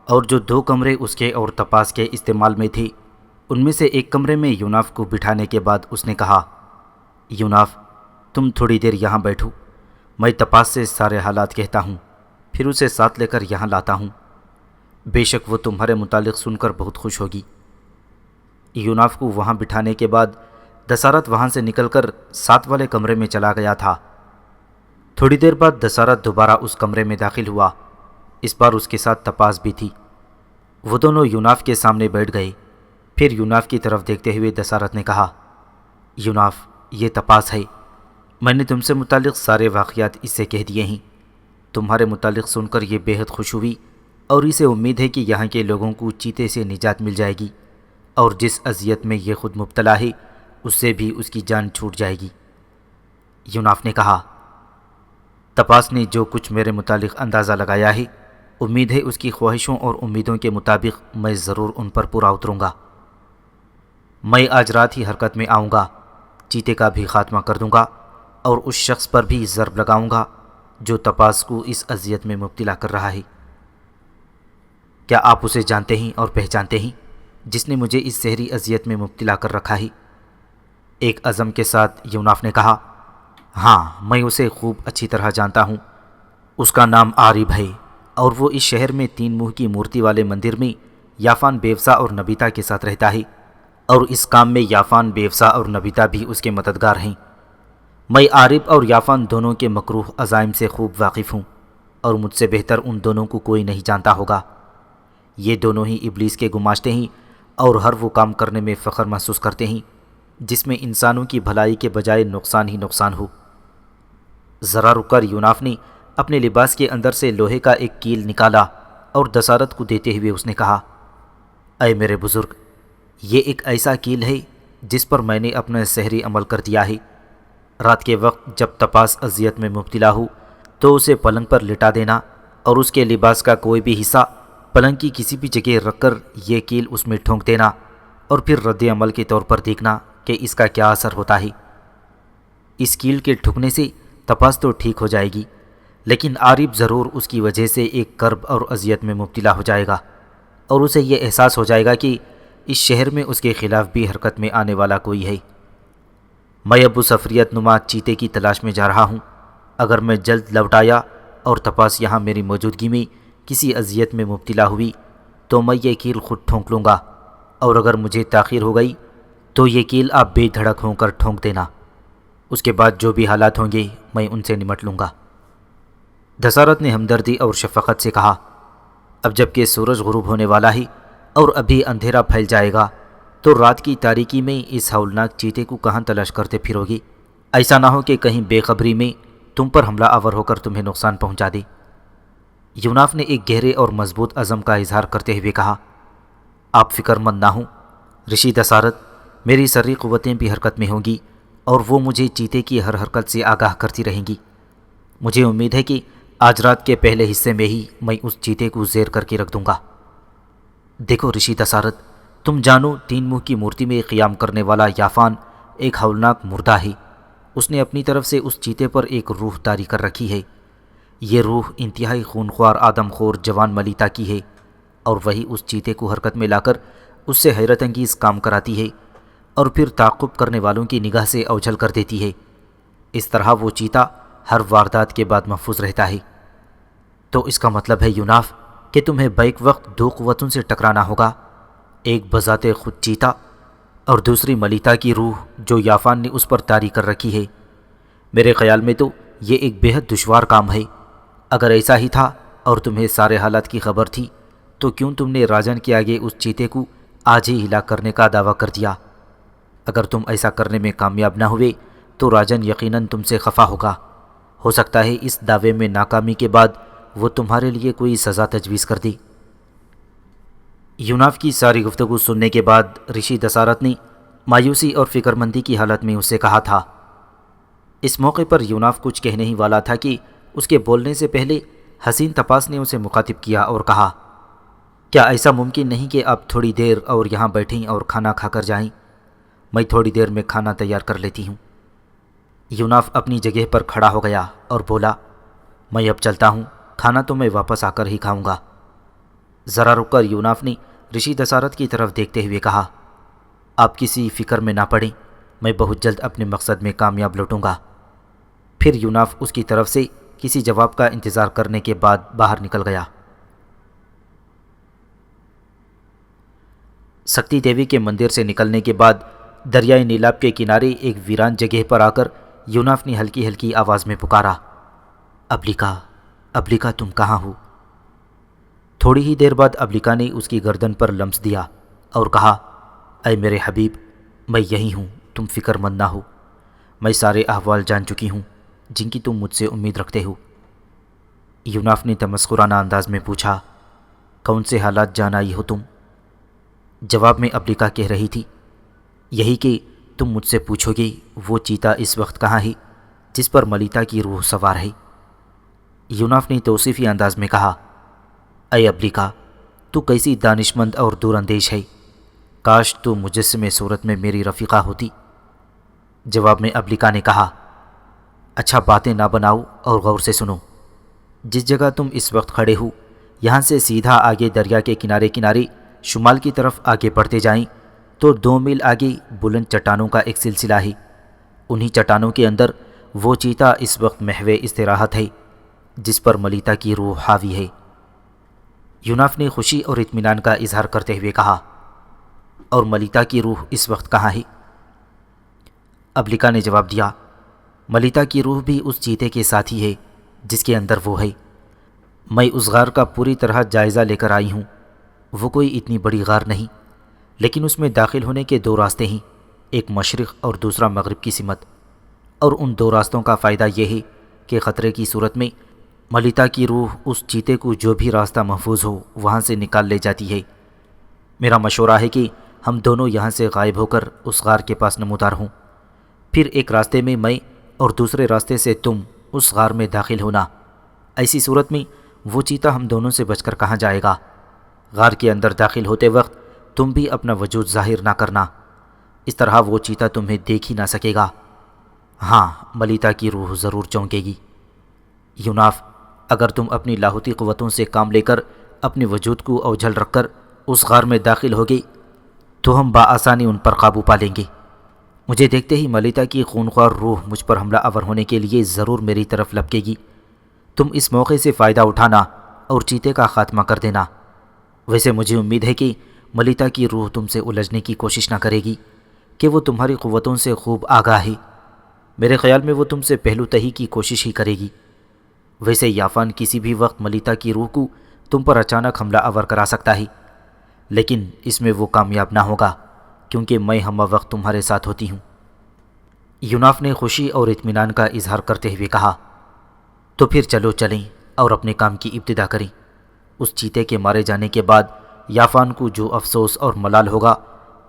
اور جو 2 کمرے اس کے اور تپاس کے استعمال میں تھے، ان میں سے ایک کمرے میں یوناف کو بٹھانے کے بعد اس نے کہا، یوناف تم تھوڑی دیر یہاں بیٹھو، میں تپاس سے سارے حالات کہتا ہوں، پھر اسے ساتھ لے کر یہاں لاتا ہوں، بے شک وہ تمہارے متعلق سن کر بہت خوش ہوگی۔ یوناف کو وہاں بٹھانے کے بعد دسارت وہاں سے نکل کر ساتھ والے کمرے میں چلا گیا تھا۔ تھوڑی دیر بعد دسارت دوبارہ اس کمرے میں داخل ہوا۔ اس بار اس کے ساتھ تپاس بھی تھی۔ وہ دونوں یوناف کے سامنے بیٹھ گئے۔ پھر یوناف کی طرف دیکھتے ہوئے دسارت نے کہا، یوناف یہ تپاس ہے، میں نے تم سے متعلق سارے واقعات اس سے کہہ دیے ہیں۔ تمہارے متعلق سن کر یہ بے حد خوش ہوئی، اور اسے امید ہے کہ یہاں کے لوگوں کو چیتے سے نجات مل جائے گی، اور جس اذیت میں یہ خود مبتلا ہے اس سے بھی اس کی جان چھوٹ جائے گی۔ یوناف نے کہا، تپاس نے جو کچھ میرے متعلق اندازہ لگایا ہے، امید ہے اس کی خواہشوں اور امیدوں کے مطابق میں ضرور ان پر پورا اتروں گا۔ میں آج رات ہی حرکت میں آؤں گا، چیتے کا بھی خاتمہ کر دوں گا، اور اس شخص پر بھی ضرب لگاؤں گا جو تپاس کو اس اذیت میں مبتلا کر رہا ہے۔ کیا آپ اسے جانتے ہیں اور پہچانتے ہیں جس نے مجھے اس زہری اذیت میں مبتلا کر رکھا ہے؟ ایک عزم کے ساتھ یوناف نے کہا، ہاں میں اسے خوب اچھی طرح جانتا ہوں۔ اس کا نام عارب ہے، اور وہ اس شہر میں 3 منہ کی مورتی والے مندر میں یافان بیوسا اور نبیتا کے ساتھ رہتا ہے، اور اس کام میں یافان بیوسا اور نبیتا بھی اس کے مددگار ہیں۔ میں عارب اور یافان دونوں کے مکروہ عزائم سے خوب واقف ہوں، اور مجھ سے بہتر ان دونوں کو کوئی نہیں جانتا ہوگا۔ یہ دونوں ہی ابلیس کے گماشتے ہیں، اور ہر وہ کام کرنے میں فخر محسوس کرتے ہیں جس میں انسانوں کی بھلائی کے بجائے نقصان ہی نقصان ہو۔ ذرا رک کر یوناف نے اپنے لباس کے اندر سے لوہے کا ایک کیل نکالا اور دسارت کو دیتے ہوئے اس نے کہا، اے میرے بزرگ، یہ ایک ایسا کیل ہے جس پر میں نے اپنا سحری عمل کر دیا ہے۔ رات کے وقت جب تپاس اذیت میں مبتلا ہو تو اسے پلنگ پر لٹا دینا، اور اس کے لباس کا کوئی بھی حصہ پلنگ کی کسی بھی جگہ رکھ کر یہ کیل اس میں ٹھونک دینا، اور پھر رد عمل کے طور پر دیکھنا کہ اس کا کیا اثر ہوتا ہے۔ اس کیل کے ٹھکنے سے تپاس تو ٹھیک ہو جائے گی، لیکن عارب ضرور اس کی وجہ سے ایک کرب اور اذیت میں مبتلا ہو جائے گا، اور اسے یہ احساس ہو جائے گا کہ اس شہر میں اس کے خلاف بھی حرکت میں آنے والا کوئی ہے۔ میں اب اس عفریت نما چیتے کی تلاش میں جا رہا ہوں۔ اگر میں جلد لوٹ آیا اور تپاس یہاں میری موجودگی میں کسی اذیت میں مبتلا ہوئی تو میں یہ کیل خود ٹھونک لوں گا، اور اگر مجھے تاخیر ہو گئی تو یہ کیل آپ بے دھڑک ہو کر ٹھونک دینا۔ اس کے بعد جو بھی حالات ہوں گے میں ان سے نمٹ لوں گا۔ دسارت نے ہمدردی اور شفقت سے کہا، اب جب کہ سورج غروب ہونے والا ہے اور ابھی اندھیرا پھیل جائے گا تو رات کی تاریکی میں اس ہولناک چیتے کو کہاں تلاش کرتے پھرو گے؟ ایسا نہ ہو کہ کہیں بے خبری میں تم پر حملہ آور ہو کر تمہیں نقصان پہنچا دے۔ یوناف نے ایک گہرے اور مضبوط عزم کا اظہار کرتے ہوئے کہا، آپ فکر مند نہ ہوں رشی دسارت، میری سری قوتیں بھی حرکت میں ہوں گی، اور وہ مجھے چیتے کی ہر حرکت سے آگاہ کرتی رہیں گی۔ مجھے امید ہے کہ آج رات کے پہلے حصے میں ہی میں اس چیتے کو زیر کر کے رکھ دوں گا۔ دیکھو رشی دسارت، تم جانو 3 منہ کی مورتی میں قیام کرنے والا یافان ایک ہولناک مردہ ہے۔ اس نے اپنی طرف سے اس چیتے پر ایک روح طاری کر رکھی ہے۔ یہ روح انتہائی خونخوار آدم خور جوان ملیتا کی ہے، اور وہی اس چیتے کو حرکت میں لا کر اس سے حیرت انگیز کام کراتی ہے، اور پھر تعقب کرنے والوں کی نگاہ سے اوجھل کر دیتی ہے۔ اس طرح وہ چیتا ہر واردات کے بعد محفوظ رہتا ہے۔ تو اس کا مطلب ہے یوناف کہ تمہیں بیک وقت 2 قوتوں سے ٹکرانا ہوگا، ایک بذات خود چیتا اور دوسری ملیتا کی روح جو یافان نے اس پر طاری کر رکھی ہے۔ میرے خیال میں تو یہ ایک بے حد دشوار کام ہے۔ اگر ایسا ہی تھا اور تمہیں سارے حالات کی خبر تھی تو کیوں تم نے راجن کے آگے اس چیتے کو آج ہی ہلاک کرنے کا دعویٰ کر دیا؟ اگر تم ایسا کرنے میں کامیاب نہ ہوئے تو راجن یقیناً تم سے خفا ہوگا۔ ہو سکتا ہے اس دعوے میں ناکامی کے بعد وہ تمہارے لیے کوئی سزا تجویز کر دی۔ یوناف کی ساری گفتگو سننے کے بعد رشی دسارت نے مایوسی اور فکر مندی کی حالت میں اسے کہا تھا۔ اس موقع پر یوناف کچھ کہنے ہی والا تھا کہ اس کے بولنے سے پہلے حسین تپاس نے اسے مخاطب کیا اور کہا، کیا ایسا ممکن نہیں کہ آپ تھوڑی دیر اور یہاں بیٹھیں اور کھانا کھا کر جائیں؟ میں تھوڑی دیر میں کھانا تیار کر لیتی ہوں۔ یوناف اپنی جگہ پر کھڑا ہو گیا اور بولا، میں اب چلتا ہوں، کھانا تو میں واپس آ کر ہی کھاؤں گا۔ ذرا رک کر یوناف نے رشی دسارت کی طرف دیکھتے ہوئے کہا، آپ کسی فکر میں نہ پڑیں، میں بہت جلد اپنے مقصد میں کامیاب لوٹوں گا۔ پھر یوناف اس کی طرف سے کسی جواب کا انتظار کرنے کے بعد باہر نکل گیا۔ سکتی دیوی کے مندر سے نکلنے کے بعد دریائے نیلاب کے کنارے ایک ویران جگہ پر آ کر یوناف نے ہلکی ہلکی آواز میں پکارا، ابلیکا، ابلیکا تم کہاں ہو؟ تھوڑی ہی دیر بعد ابلیکا نے اس کی گردن پر لمس دیا اور کہا، اے میرے حبیب، میں یہی ہوں، تم فکر مند نہ ہو، میں سارے احوال جان چکی ہوں جن کی تم مجھ سے امید رکھتے ہو۔ یوناف نے تمسخرانہ انداز میں پوچھا، کون سے حالات جان آئی ہو تم؟ جواب میں ابلیکا کہہ رہی تھی، یہی کہ تم مجھ سے پوچھو گے وہ چیتا اس وقت کہاں ہے جس پر ملیتا کی روح سوار ہے۔ یوناف نے توصیفی انداز میں کہا، اے ابلیکا، تو کیسی دانشمند اور دور اندیش ہے، کاش تو مجسمے صورت میں میری رفیقہ ہوتی۔ جواب میں ابلیکا نے کہا، اچھا باتیں نہ بناؤ اور غور سے سنو، جس جگہ تم اس وقت کھڑے ہو یہاں سے سیدھا آگے دریا کے کنارے کنارے شمال کی طرف آگے بڑھتے جائیں تو 2 میل آگے بلند چٹانوں کا ایک سلسلہ ہے۔ انہی چٹانوں کے اندر وہ چیتا اس وقت محو استراحت ہے جس پر ملیتا کی روح حاوی ہے۔ یوناف نے خوشی اور اطمینان کا اظہار کرتے ہوئے کہا، اور ملیتا کی روح اس وقت کہاں ہے؟ ابلیکا نے جواب دیا، ملیتا کی روح بھی اس چیتے کے ساتھ ہی ہے جس کے اندر وہ ہے۔ میں اس غار کا پوری طرح جائزہ لے کر آئی ہوں۔ وہ کوئی اتنی بڑی غار نہیں، لیکن اس میں داخل ہونے کے 2 راستے ہیں، ایک مشرق اور دوسرا مغرب کی سمت، اور ان 2 راستوں کا فائدہ یہ ہے کہ خطرے کی صورت میں ملیتا کی روح اس چیتے کو جو بھی راستہ محفوظ ہو وہاں سے نکال لے جاتی ہے۔ میرا مشورہ ہے کہ ہم دونوں یہاں سے غائب ہو کر اس غار کے پاس نمودار ہوں، پھر ایک راستے میں اور دوسرے راستے سے تم اس غار میں داخل ہونا۔ ایسی صورت میں وہ چیتا ہم دونوں سے بچ کر کہاں جائے گا؟ غار کے اندر داخل ہوتے وقت تم بھی اپنا وجود ظاہر نہ کرنا، اس طرح وہ چیتا تمہیں دیکھ ہی نہ سکے گا۔ ہاں، ملیتا کی روح ضرور چونکے گی۔ یوناف، اگر تم اپنی لاہوتی قوتوں سے کام لے کر اپنے وجود کو اوجھل رکھ کر اس غار میں داخل ہوگے تو ہم بآسانی ان پر قابو پا لیں گے۔ مجھے دیکھتے ہی ملیتا کی خونخوار روح مجھ پر حملہ آور ہونے کے لیے ضرور میری طرف لپکے گی۔ تم اس موقع سے فائدہ اٹھانا اور چیتے کا خاتمہ کر دینا۔ ویسے مجھے امید ہے کہ ملیتا کی روح تم سے الجھنے کی کوشش نہ کرے گی کہ وہ تمہاری قوتوں سے خوب آگاہ ہے۔ میرے خیال میں وہ تم سے پہلو تہی کی کوشش ہی کرے گی۔ ویسے یافان کسی بھی وقت ملیتا کی روح کو تم پر اچانک حملہ آور کرا سکتا ہے، لیکن اس میں وہ کامیاب نہ ہوگا کیونکہ میں ہمہ وقت تمہارے ساتھ ہوتی ہوں۔ یوناف نے خوشی اور اطمینان کا اظہار کرتے ہوئے کہا، تو پھر چلو چلیں اور اپنے کام کی ابتدا کریں۔ اس چیتے کے مارے جانے کے بعد یافان کو جو افسوس اور ملال ہوگا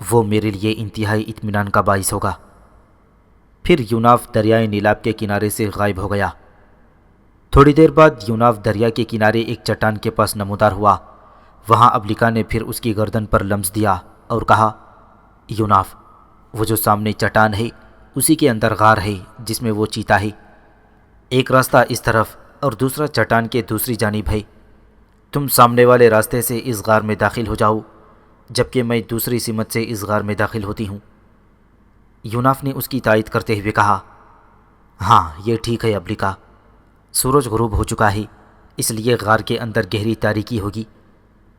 وہ میرے لیے انتہائی اطمینان کا باعث ہوگا۔ پھر یوناف دریائے نیلاب کے کنارے سے غائب ہو گیا۔ تھوڑی دیر بعد یوناف دریا کے کنارے ایک چٹان کے پاس نمودار ہوا۔ وہاں ابلیکا نے پھر اس کی گردن پر لمس دیا اور کہا، یوناف، وہ جو سامنے چٹان ہے اسی کے اندر غار ہے جس میں وہ چیتا ہے۔ ایک راستہ اس طرف اور دوسرا چٹان کے دوسری جانب ہے۔ تم سامنے والے راستے سے اس غار میں داخل ہو جاؤ جبکہ میں دوسری سمت سے اس غار میں داخل ہوتی ہوں۔ یوناف نے اس کی تائید کرتے ہوئے کہا، ہاں یہ ٹھیک ہے ابلیکا، سورج غروب ہو چکا ہے اس لیے غار کے اندر گہری تاریکی ہوگی۔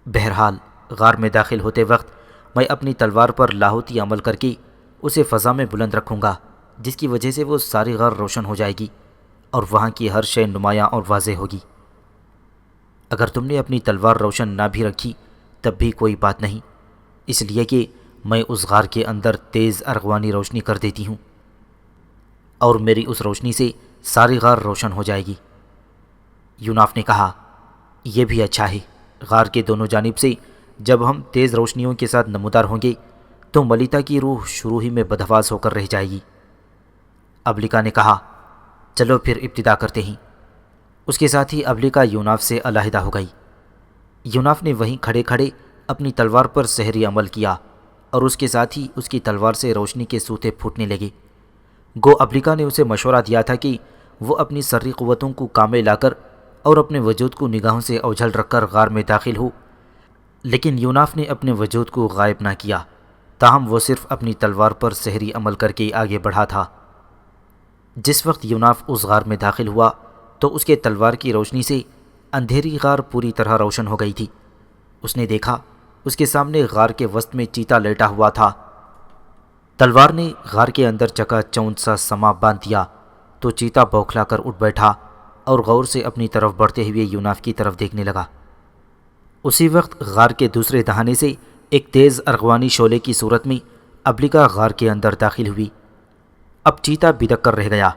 بہرحال غار میں داخل ہوتے وقت میں اپنی تلوار پر لاہوتی عمل کر کے اسے فضا میں بلند رکھوں گا جس کی وجہ سے وہ ساری غار روشن ہو جائے گی اور وہاں کی ہر شے نمایاں اور واضح ہوگی۔ اگر تم نے اپنی تلوار روشن نہ بھی رکھی تب بھی کوئی بات نہیں، اس لیے کہ میں اس غار کے اندر تیز ارغوانی روشنی کر دیتی ہوں اور میری اس روشنی سے ساری غار روشن ہو جائے گی۔ یوناف نے کہا، یہ بھی اچھا ہے۔ غار کے دونوں جانب سے جب ہم تیز روشنیوں کے ساتھ نمودار ہوں گے تو ملیتا کی روح شروع ہی میں بدحواس ہو کر رہ جائے گی۔ ابلیکا نے کہا، چلو پھر ابتدا کرتے ہیں۔ اس کے ساتھ ہی ابلیکا یوناف سے علیحدہ ہو گئی۔ یوناف نے وہیں کھڑے کھڑے اپنی تلوار پر سحری عمل کیا اور اس کے ساتھ ہی اس کی تلوار سے روشنی کے سوتے پھوٹنے لگے۔ گو ابلیکا نے اسے مشورہ دیا تھا کہ وہ اپنی سری قوتوں کو کام میں لا کر اور اپنے وجود کو نگاہوں سے اوجھل رکھ کر غار میں داخل ہو، لیکن یوناف نے اپنے وجود کو غائب نہ کیا، تاہم وہ صرف اپنی تلوار پر سحری عمل کر کے آگے بڑھا تھا۔ جس وقت یوناف اس غار میں داخل ہوا تو اس کے تلوار کی روشنی سے اندھیری غار پوری طرح روشن ہو گئی تھی۔ اس نے دیکھا اس کے سامنے غار کے وسط میں چیتا لیٹا ہوا تھا۔ تلوار نے غار کے اندر چکا چوند سا سما باندھ دیا تو چیتا بوکھلا کر اٹھ بیٹھا اور غور سے اپنی طرف بڑھتے ہوئے یوناف کی طرف دیکھنے لگا۔ اسی وقت غار کے دوسرے دہانے سے ایک تیز ارغوانی شعلے کی صورت میں ابلیکا غار کے اندر داخل ہوئی۔ اب چیتا بدک کر رہ گیا۔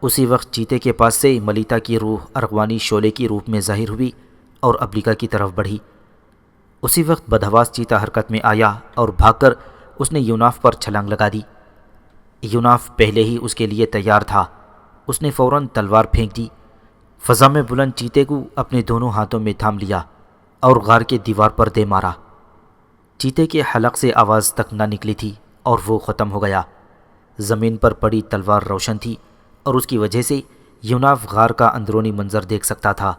اسی وقت چیتے کے پاس سے ملیتا کی روح ارغوانی شعلے کی روپ میں ظاہر ہوئی اور ابلیکا کی طرف بڑھی۔ اسی وقت بدحواس چیتا حرکت میں آیا اور بھاگ کر اس نے یوناف پر چھلانگ لگا دی۔ یوناف پہلے ہی اس کے لیے تیار تھا۔ اس نے فوراً تلوار پھینک دی، فضا میں بلند چیتے کو اپنے دونوں ہاتھوں میں تھام لیا اور غار کے دیوار پر دے مارا۔ چیتے کے حلق سے آواز تک نہ نکلی تھی اور وہ ختم ہو گیا۔ زمین پر پڑی تلوار روشن تھی اور اس کی وجہ سے یوناف غار کا اندرونی منظر دیکھ سکتا تھا۔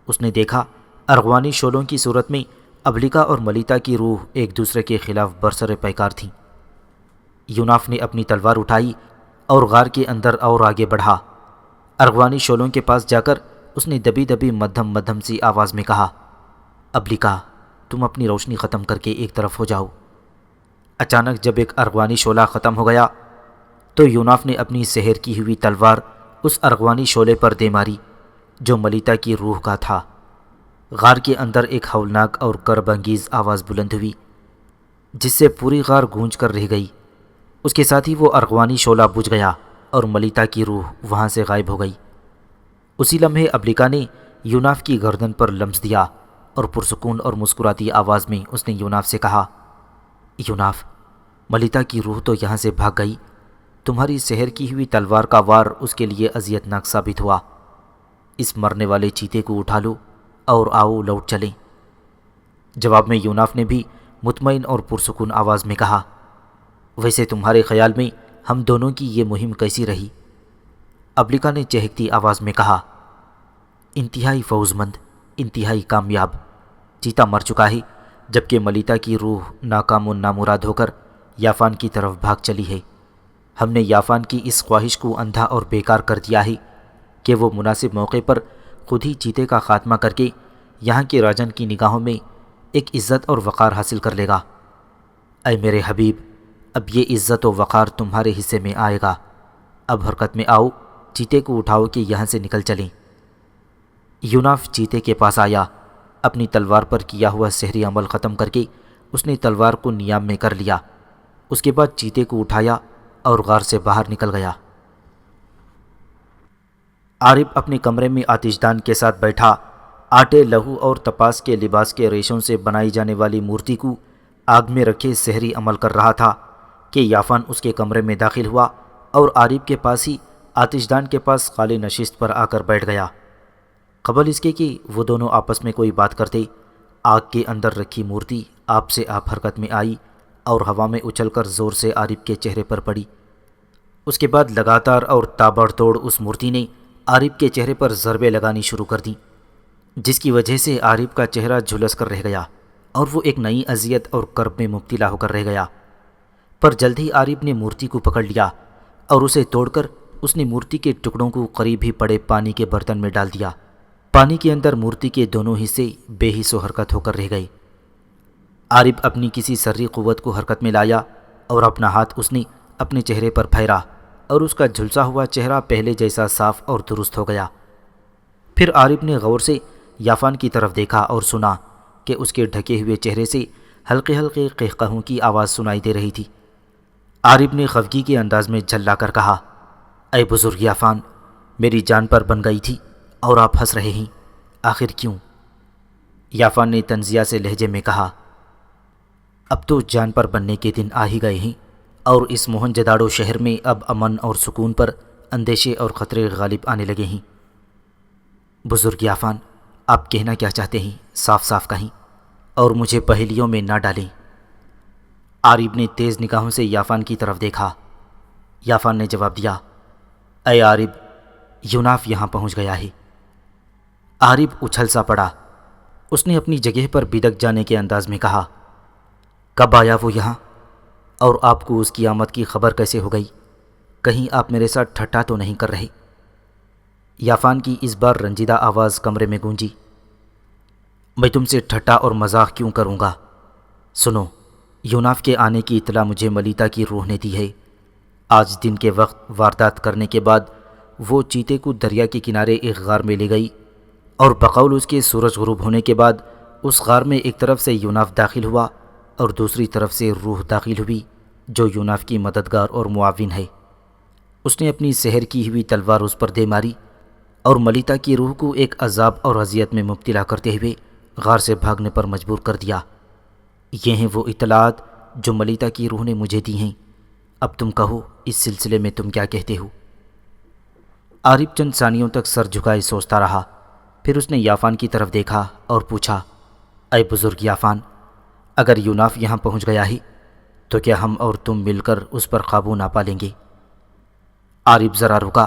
اس نے دیکھا ارغوانی شعلوں کی صورت میں ابلیکا اور ملیتا کی روح ایک دوسرے کے خلاف برسر پیکار تھیں۔ یوناف نے اپنی تلوار اٹھائی اور غار کے اندر اور آگے بڑھا۔ ارغوانی شعلوں کے پاس جا کر اس نے دبی دبی مدھم مدھم سی آواز میں کہا، ابلیکا تم اپنی روشنی ختم کر کے ایک طرف ہو جاؤ۔ اچانک جب ایک ارغوانی شعلہ ختم ہو گیا تو یوناف نے اپنی سحر کی ہوئی تلوار اس ارغوانی شعلے پر دے ماری جو ملیتا کی روح کا تھا۔ غار کے اندر ایک ہولناک اور کرب انگیز آواز بلند ہوئی جس سے پوری غار گونج کر رہ گئی۔ اس کے ساتھ ہی وہ ارغوانی شعلہ بجھ گیا اور ملیتا کی روح وہاں سے غائب ہو گئی۔ اسی لمحے ابلیکا نے یوناف کی گردن پر لمس دیا اور پرسکون اور مسکراتی آواز میں اس نے یوناف سے کہا، یوناف ملیتا کی روح تو یہاں سے بھاگ گئی، تمہاری سحر کی ہوئی تلوار کا وار اس کے لیے اذیت ناک ثابت ہوا۔ اس مرنے والے چیتے کو اٹھا لو اور آؤ لوٹ چلیں۔ جواب میں یوناف نے بھی مطمئن اور پرسکون آواز میں کہا، ویسے تمہارے خیال میں ہم دونوں کی یہ مہم کیسی رہی؟ ابلیکا نے چہکتی آواز میں کہا، انتہائی فوز مند، انتہائی کامیاب۔ چیتا مر چکا ہے جبکہ ملیتا کی روح ناکام و نامراد ہو کر یافان کی طرف بھاگ چلی ہے۔ ہم نے یافان کی اس خواہش کو اندھا اور بیکار کر دیا ہے کہ وہ مناسب موقع پر خود ہی چیتے کا خاتمہ کر کے یہاں کے راجن کی نگاہوں میں ایک عزت اور وقار حاصل کر لے گا۔ اے میرے حبیب، اب یہ عزت و وقار تمہارے حصے میں آئے گا۔ اب حرکت میں آؤ، چیتے کو اٹھاؤ کہ یہاں سے نکل چلیں۔ یوناف چیتے کے پاس آیا۔ اپنی تلوار پر کیا ہوا سحری عمل ختم کر کے اس نے تلوار کو نیام میں کر لیا۔ اس کے بعد چیتے کو اٹھایا اور غار سے باہر نکل گیا۔ عارف اپنے کمرے میں آتش دان کے ساتھ بیٹھا آٹے، لہو اور تپاس کے لباس کے ریشوں سے بنائی جانے والی مورتی کو آگ میں رکھے سحری عمل کر رہا تھا کہ یافان اس کے کمرے میں داخل ہوا اور عارف کے پاس ہی آتش دان کے پاس خالی نشست پر آ کر بیٹھ گیا۔ قبل اس کے کہ وہ دونوں آپس میں کوئی بات کرتے، آگ کے اندر رکھی مورتی آپ سے آپ حرکت میں آئی اور ہوا میں اچھل کر زور سے عارف کے چہرے پر پڑی۔ اس کے بعد لگاتار اور تابڑ توڑ اس مورتی نے عارف کے چہرے پر ضربیں لگانی شروع کر دیں، جس کی وجہ سے عارف کا چہرہ جھلس کر رہ گیا اور وہ ایک نئی اذیت اور کرب میں مبتلا ہو کر رہ گیا۔ پر جلد ہی عارف نے مورتی کو پکڑ لیا اور اسے توڑ کر اس نے مورتی کے ٹکڑوں کو قریب ہی پڑے پانی کے برتن میں ڈال دیا۔ پانی کے اندر مورتی کے دونوں حصے بے حس و حرکت ہو کر رہ گئے۔ عارف اپنی کسی سری قوت کو حرکت میں لایا اور اپنا ہاتھ اس نے اپنے چہرے پر پھیرا اور اس کا جھلسا ہوا چہرہ پہلے جیسا صاف اور درست ہو گیا۔ پھر عارف نے غور سے یافان کی طرف دیکھا اور سنا کہ اس کے ڈھکے ہوئے چہرے سے ہلکے ہلکے قہقہوں کی آواز سنائی دے رہی تھی۔ عارف نے خفگی کے انداز میں جھلا کر کہا، اے بزرگ یافان، میری جان پر بن گئی تھی اور آپ ہنس رہے ہیں، آخر کیوں؟ یافان نے تنزیہ سے لہجے میں کہا، اب تو جان پر بننے کے دن آ ہی گئے ہیں اور اس موہنجداڑو شہر میں اب امن اور سکون پر اندیشے اور خطرے غالب آنے لگے ہیں۔ بزرگ یافان، آپ کہنا کیا چاہتے ہیں صاف صاف کہیں اور مجھے پہیلیوں میں نہ ڈالیں۔ عارب نے تیز نگاہوں سے یافان کی طرف دیکھا۔ یافان نے جواب دیا، اے عارب، یوناف یہاں پہنچ گیا ہے۔ عارب اچھل سا پڑا۔ اس نے اپنی جگہ پر بدک جانے کے انداز میں کہا، کب آیا وہ یہاں؟ اور آپ کو اس کی آمد کی خبر کیسے ہو گئی؟ کہیں آپ میرے ساتھ ٹھٹا تو نہیں کر رہے؟ یافان کی اس بار رنجیدہ آواز کمرے میں گونجی۔ میں تم سے ٹھٹا اور مذاق کیوں کروں گا؟ سنو، یوناف کے آنے کی اطلاع مجھے ملیتا کی روح نے دی ہے۔ آج دن کے وقت واردات کرنے کے بعد وہ چیتے کو دریا کے کنارے ایک غار میں لے گئی اور بقول اس کے سورج غروب ہونے کے بعد اس غار میں ایک طرف سے یوناف داخل ہوا اور دوسری طرف سے روح داخل ہوئی جو یوناف کی مددگار اور معاون ہے۔ اس نے اپنی سحر کی ہوئی تلوار اس پر دے ماری اور ملیتا کی روح کو ایک عذاب اور اذیت میں مبتلا کرتے ہوئے غار سے بھاگنے پر مجبور کر دیا۔ یہ ہیں وہ اطلاعات جو ملیتا کی روح نے مجھے دی ہیں۔ اب تم کہو، اس سلسلے میں تم کیا کہتے ہو؟ عارب چند ثانیوں تک سر جھکائے سوچتا رہا، پھر اس نے یافان کی طرف دیکھا اور پوچھا، اے بزرگ یافان، اگر یوناف یہاں پہنچ گیا ہے تو کیا ہم اور تم مل کر اس پر قابو نہ پا لیں گے؟ عارب ذرا رکا،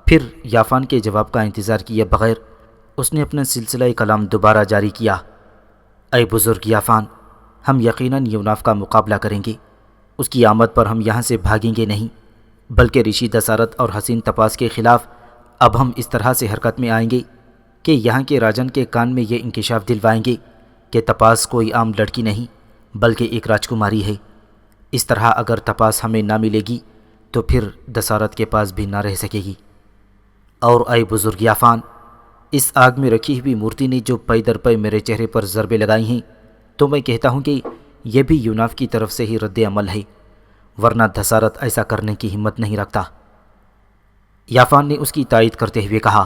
پھر یافان کے جواب کا انتظار کیے بغیر اس نے اپنا سلسلہ کلام دوبارہ جاری کیا۔ اے بزرگ یافان، ہم یقیناً یوناف کا مقابلہ کریں گے۔ اس کی آمد پر ہم یہاں سے بھاگیں گے نہیں، بلکہ رشی دسارت اور حسین تپاس کے خلاف اب ہم اس طرح سے حرکت میں آئیں گے کہ یہاں کے راجن کے کان میں یہ انکشاف دلوائیں گے کہ تپاس کوئی عام لڑکی نہیں بلکہ ایک راجکماری ہے۔ اس طرح اگر تپاس ہمیں نہ ملے گی تو پھر دسارت کے پاس بھی نہ رہ سکے گی۔ اور اے بزرگ یافان، اس آگ میں رکھی ہوئی مورتی نے جو پے در پے میرے چہرے پر ضربیں لگائی ہیں تو میں کہتا ہوں کہ یہ بھی یوناف کی طرف سے ہی رد عمل ہے، ورنہ دسارت ایسا کرنے کی ہمت نہیں رکھتا۔ یافان نے اس کی تائید کرتے ہوئے کہا،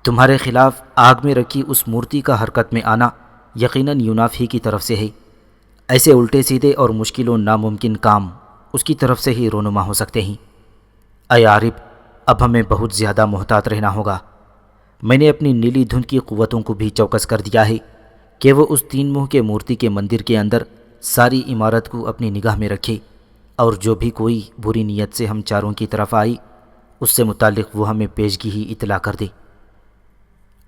تمہارے خلاف آگ میں رکھی اس مورتی کا حرکت میں آنا یقیناً یوناف ہی کی طرف سے ہے۔ ایسے الٹے سیدھے اور مشکل و ناممکن کام اس کی طرف سے ہی رونما ہو سکتے ہیں۔ اے عارب، اب ہمیں بہت زیادہ محتاط رہنا ہوگا۔ میں نے اپنی نیلی دھند کی قوتوں کو بھی چوکس کر دیا ہے کہ وہ اس 3 منہ کے مورتی کے مندر کے اندر ساری عمارت کو اپنی نگاہ میں رکھے، اور جو بھی کوئی بری نیت سے ہم چاروں کی طرف آئی اس سے متعلق وہ ہمیں پیشگی ہی اطلاع کر دے۔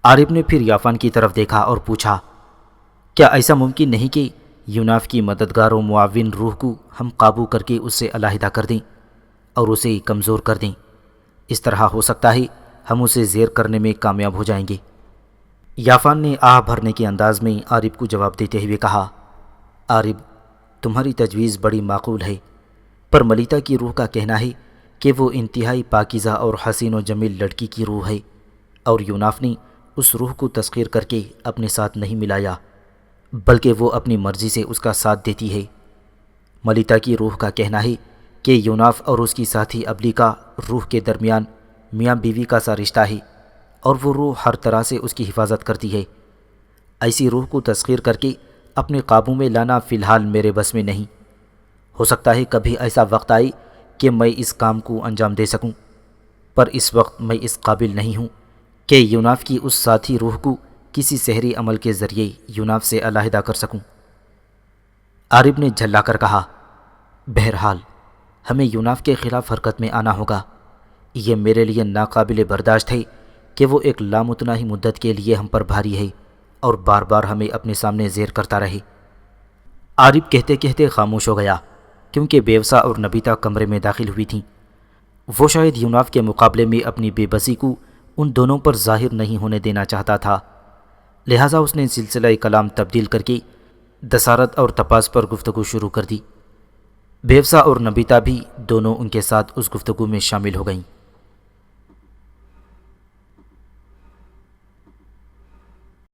عارب نے پھر یافان کی طرف دیکھا اور پوچھا، کیا ایسا ممکن نہیں کہ یوناف کی مددگار و معاون روح کو ہم قابو کر کے اس سے علیحدہ کر دیں اور اسے کمزور کر دیں؟ اس طرح ہو سکتا ہے ہم اسے زیر کرنے میں کامیاب ہو جائیں گے۔ یافان نے آہ بھرنے کے انداز میں عارب کو جواب دیتے ہوئے کہا، عارب، تمہاری تجویز بڑی معقول ہے، پر ملیتا کی روح کا کہنا ہے کہ وہ انتہائی پاکیزہ اور حسین و جمیل لڑکی کی روح ہے، اور یوناف نے اس روح کو تسخیر کر کے اپنے ساتھ نہیں ملایا بلکہ وہ اپنی مرضی سے اس کا ساتھ دیتی ہے۔ ملیتا کی روح کا کہنا ہے کہ یوناف اور اس کی ساتھی ابلی کا روح کے درمیان میاں بیوی کا سا رشتہ ہے، اور وہ روح ہر طرح سے اس کی حفاظت کرتی ہے۔ ایسی روح کو تسخیر کر کے اپنے قابو میں لانا فی الحال میرے بس میں نہیں۔ ہو سکتا ہے کبھی ایسا وقت آئے کہ میں اس کام کو انجام دے سکوں، پر اس وقت میں اس قابل نہیں ہوں کہ یوناف کی اس ساتھی روح کو کسی سحری عمل کے ذریعے یوناف سے علیحدہ کر سکوں۔ عارب نے جھلا کر کہا، بہرحال ہمیں یوناف کے خلاف حرکت میں آنا ہوگا۔ یہ میرے لیے ناقابل برداشت ہے کہ وہ ایک لامتناہی مدت کے لیے ہم پر بھاری ہے اور بار بار ہمیں اپنے سامنے زیر کرتا رہے۔ عارب کہتے کہتے خاموش ہو گیا، کیونکہ بیوسا اور نبیتا کمرے میں داخل ہوئی تھیں۔ وہ شاید یوناف کے مقابلے میں اپنی بے بسی کو ان دونوں پر ظاہر نہیں ہونے دینا چاہتا تھا، لہٰذا اس نے سلسلہ کلام تبدیل کر کے دسارت اور تپاس پر گفتگو شروع کر دی۔ بیوسا اور نبیتا بھی دونوں ان کے ساتھ اس گفتگو میں شامل ہو گئیں۔